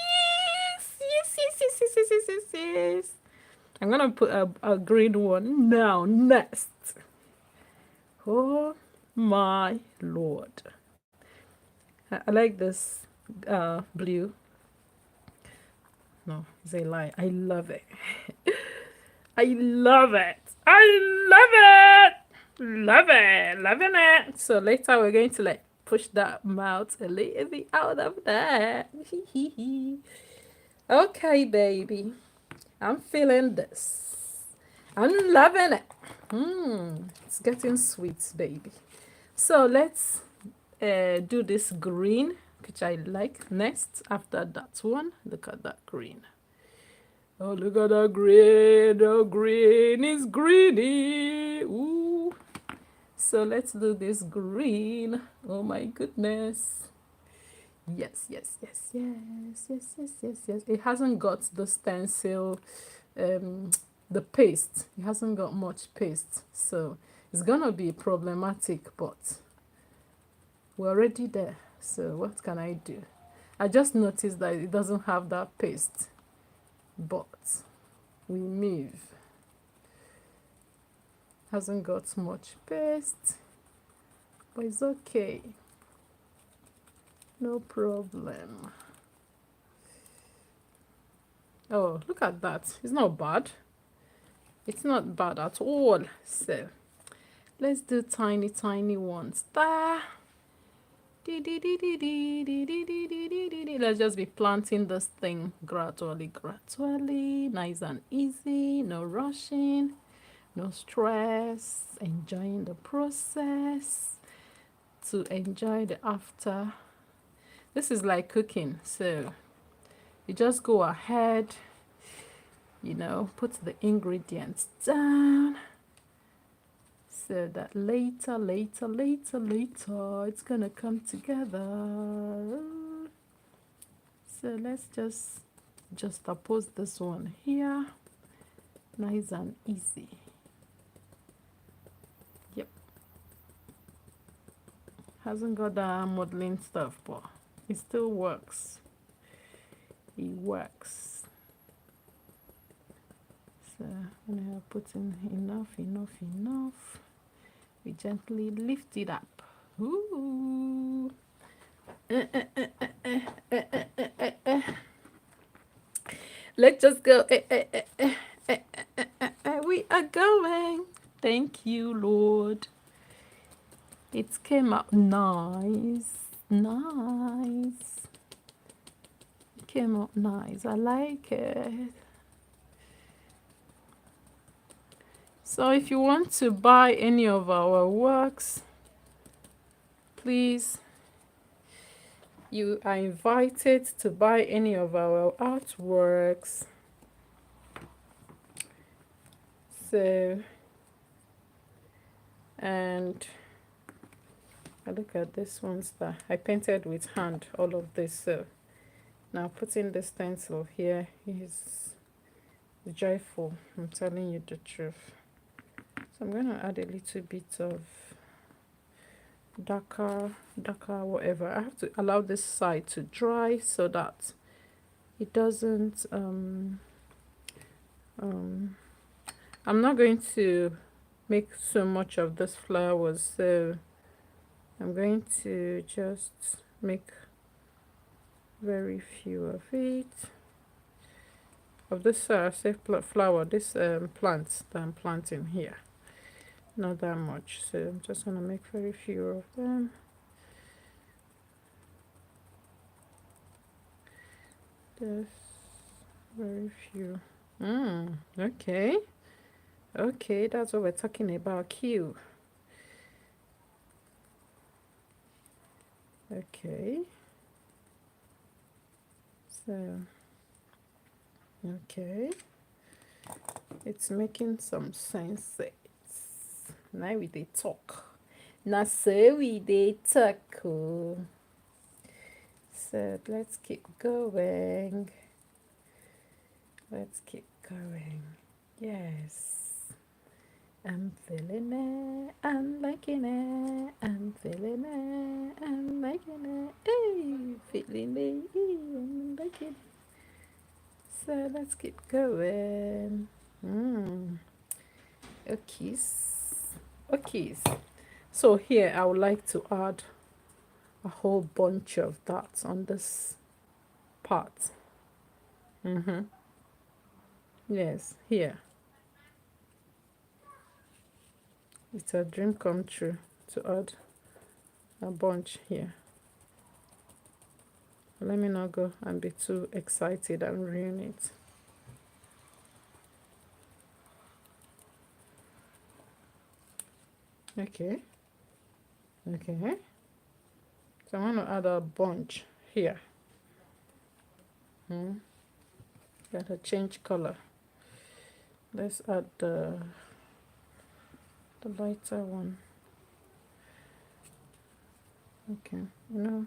Yes. I'm gonna put a green one now next. Oh my lord, I like this blue. No, it's a lie. I love it. I love it. I love it. Love it. Loving it. So later we're going to like push that mouth a little bit out of there. Okay, baby. I'm feeling this. I'm loving it. It's getting sweet, baby. So let's do this green, which I like next after that one. Look at that green. Oh, look at that green. Oh, green is greeny. Ooh. So let's do this green. Oh my goodness. Yes. It hasn't got the stencil, the paste. It hasn't got much paste. So it's gonna be problematic, but we're already there. So what can I do? I just noticed that it doesn't have that paste, but we move. Hasn't got much paste, but it's okay. No problem. Oh, look at that. It's not bad. It's not bad at all. So let's do tiny ones. Let's just be planting this thing gradually, nice and easy, no rushing, no stress, enjoying the process, to enjoy the after. This is like cooking, so you just go ahead, you know, put the ingredients down so that later it's gonna come together. So let's just oppose this one here, nice and easy. Hasn't got that modeling stuff, but it still works. It works. So when I put in enough, we gently lift it up. Ooh. Let's just go. We are going. Thank you, Lord. It came out nice. Nice. It came out nice. I like it. So if you want to buy any of our works, please, you are invited to buy any of our artworks. So, and I look at this ones that I painted with hand, all of this. So now putting the stencil here is joyful. I'm telling you the truth. So I'm going to add a little bit of darker whatever. I have to allow this side to dry so that it doesn't I'm not going to make so much of this flowers, so I'm going to just make very few of it, of this say flower, this plants that I'm planting here. Not that much, so I'm just gonna make very few of them. Just very few. Okay. Okay, that's what we're talking about. Q. Okay. So, okay. It's making some sense. Now we dey talk. Now so we dey talk. Oh. So let's keep going. Let's keep going. Yes. I'm feeling it. I'm liking it. I'm feeling it. I'm liking it. Hey, feeling it. I'm liking it. So let's keep going. Okay. Okay. So here I would like to add a whole bunch of dots on this part. Yes, here. It's a dream come true to add a bunch here. Let me not go and be too excited and ruin it. Okay. Okay. So I want to add a bunch here. Gotta change color. Let's add the lighter one. Okay. You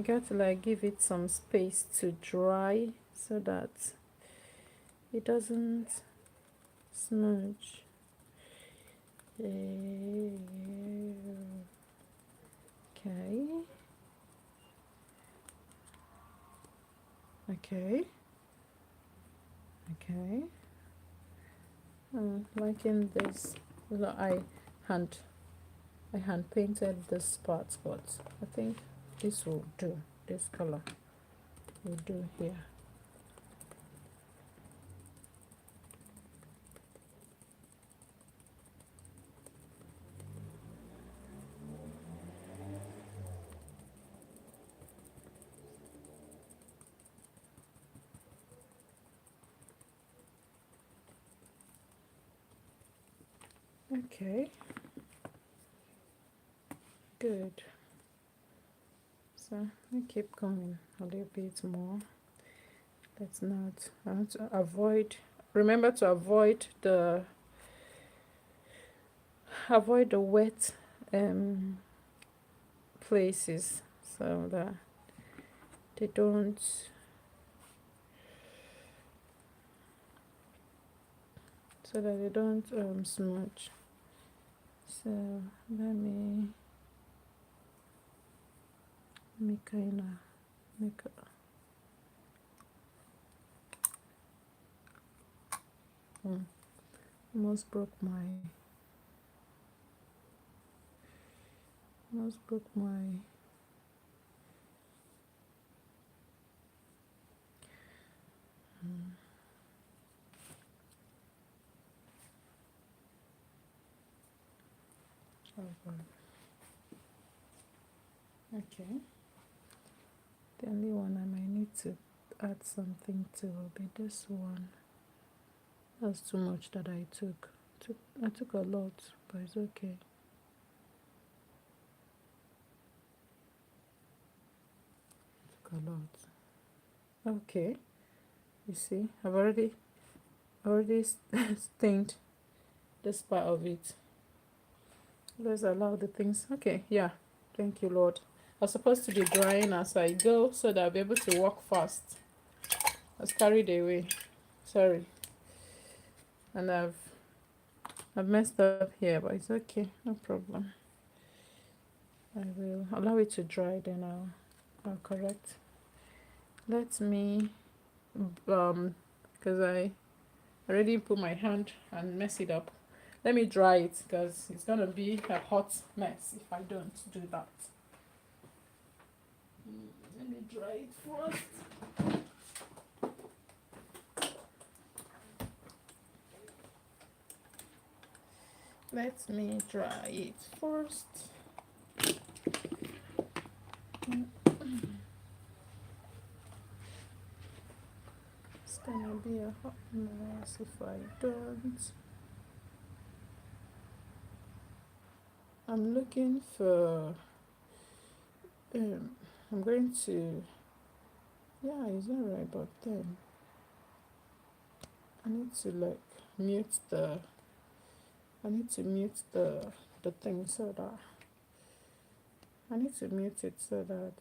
got to like give it some space to dry so that it doesn't smudge. Okay. Okay. Okay. I'm liking this. I hand painted this part, but I think this will do. This color will do here. Okay. Good. So I keep going a little bit more. Let's not. I want to avoid. Remember to avoid the wet places so that they don't smudge. So let me me kind of make a almost broke my almost broke my oh, okay. The only one I might need to add something to will be this one. That's too much that I took. I took a lot, but it's okay. Took a lot. Okay. You see, I've already stained this part of it. Let's allow the things. Okay, yeah. Thank you, Lord. I'm supposed to be drying as I go so that I'll be able to walk fast. I was carried away. Sorry. And I've messed up here, but it's okay. No problem. I will allow it to dry, then I'll correct. Let me because I already put my hand and mess it up. Let me dry it because it's gonna be a hot mess if I don't do that. Let me dry it first. Let me dry it first. It's gonna be a hot mess if I don't. I'm looking for I'm going to, yeah, it's alright, but then I need to like mute the I need to mute the thing so that I need to mute it so that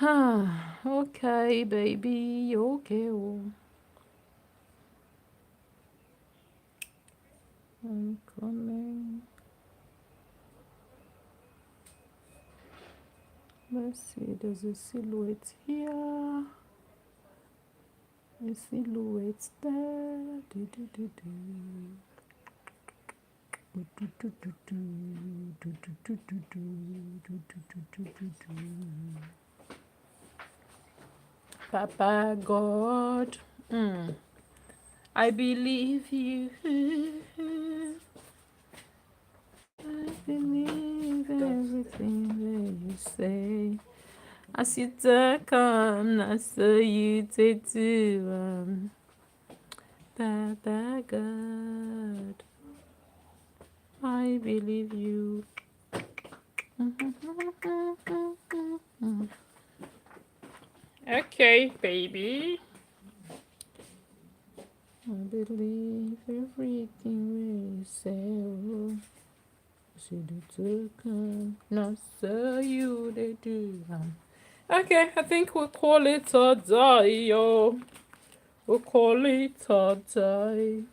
Okay, baby, okay. Oh. I'm coming. Let's see, there's a silhouette here. A silhouette there. Do, do, do, do. Do, do, do, do, do. Do, do, do, do, do. Do, do, do, do, do. Papa God, I believe you. I believe everything that you say. As you talk on, I saw you take to Papa God. I believe you. Okay, baby. I believe everything we say. See the token, not so you they do. Okay, I think we'll call it a day, yo. We'll call it a day.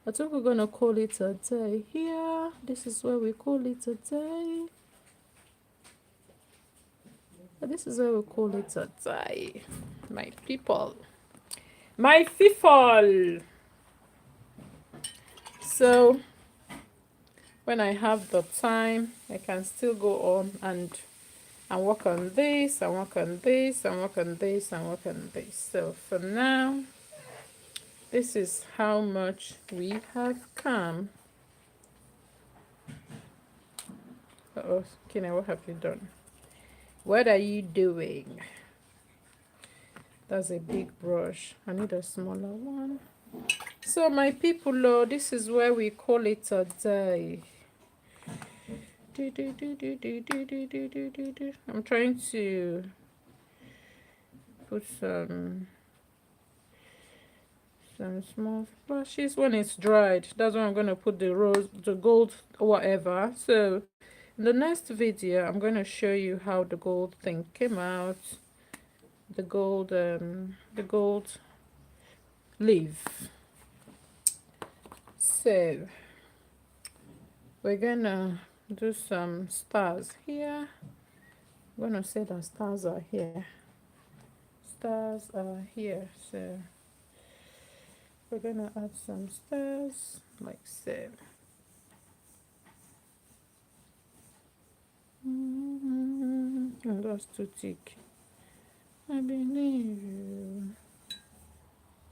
I think we're gonna call it a day here. This is where we call it a day. This is where we call it a day. My people. My people. So when I have the time, I can still go on and work on this, and work on this, and work on this, and work on this. So for now, this is how much we have come. Uh-oh, Kina, what have you done? What are you doing? That's a big brush. I need a smaller one. So my people, oh, this is where we call it a day. I'm trying to put some small splashes when it's dried. That's when I'm going to put the gold, whatever. So in the next video, I'm going to show you how the gold thing came out. The gold leaf. So we're gonna do some stars here. I'm gonna say that stars are here. Stars are here. So we're gonna add some stars like so. And that's too thick. I believe you.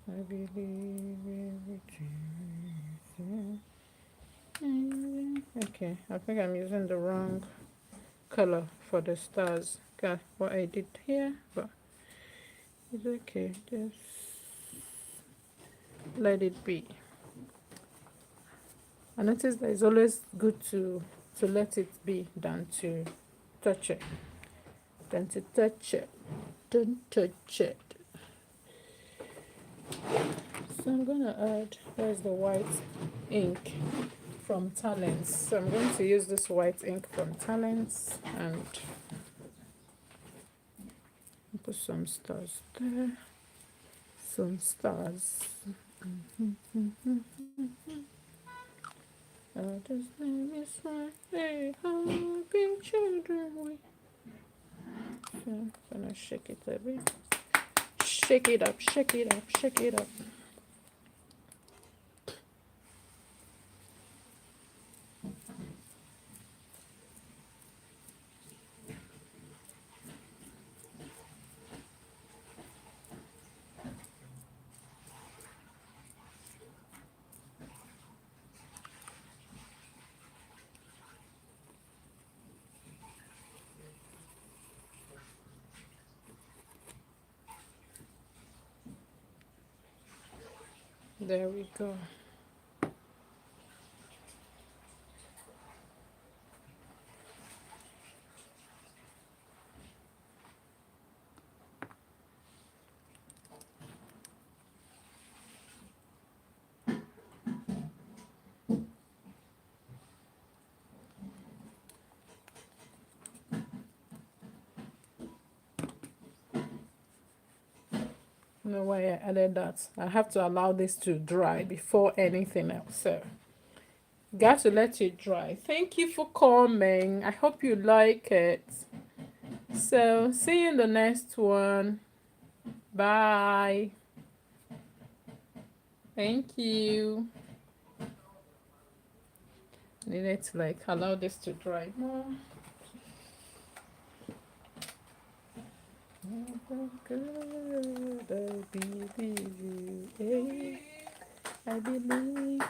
I believe everything. Okay, I think I'm using the wrong color for the stars. Got what I did here, but it's okay. Just let it be. I noticed that it's always good to let it be than to touch it. Don't touch it. So I'm gonna add, where's the white ink from Talents? So I'm going to use this white ink from Talents and put some stars there. Some stars. This name is right. Hey, happy children. So I'm gonna shake it a bit. Shake it up, shake it up, shake it up. There we go. know why I added that. I have to allow this to dry before anything else. So got to let it dry. Thank you for coming. I hope you like it. So see you in the next one. Bye. Thank you. Needed to like allow this to dry more. I believe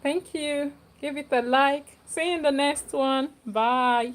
Thank you. Give it a like. See you in the next one. Bye.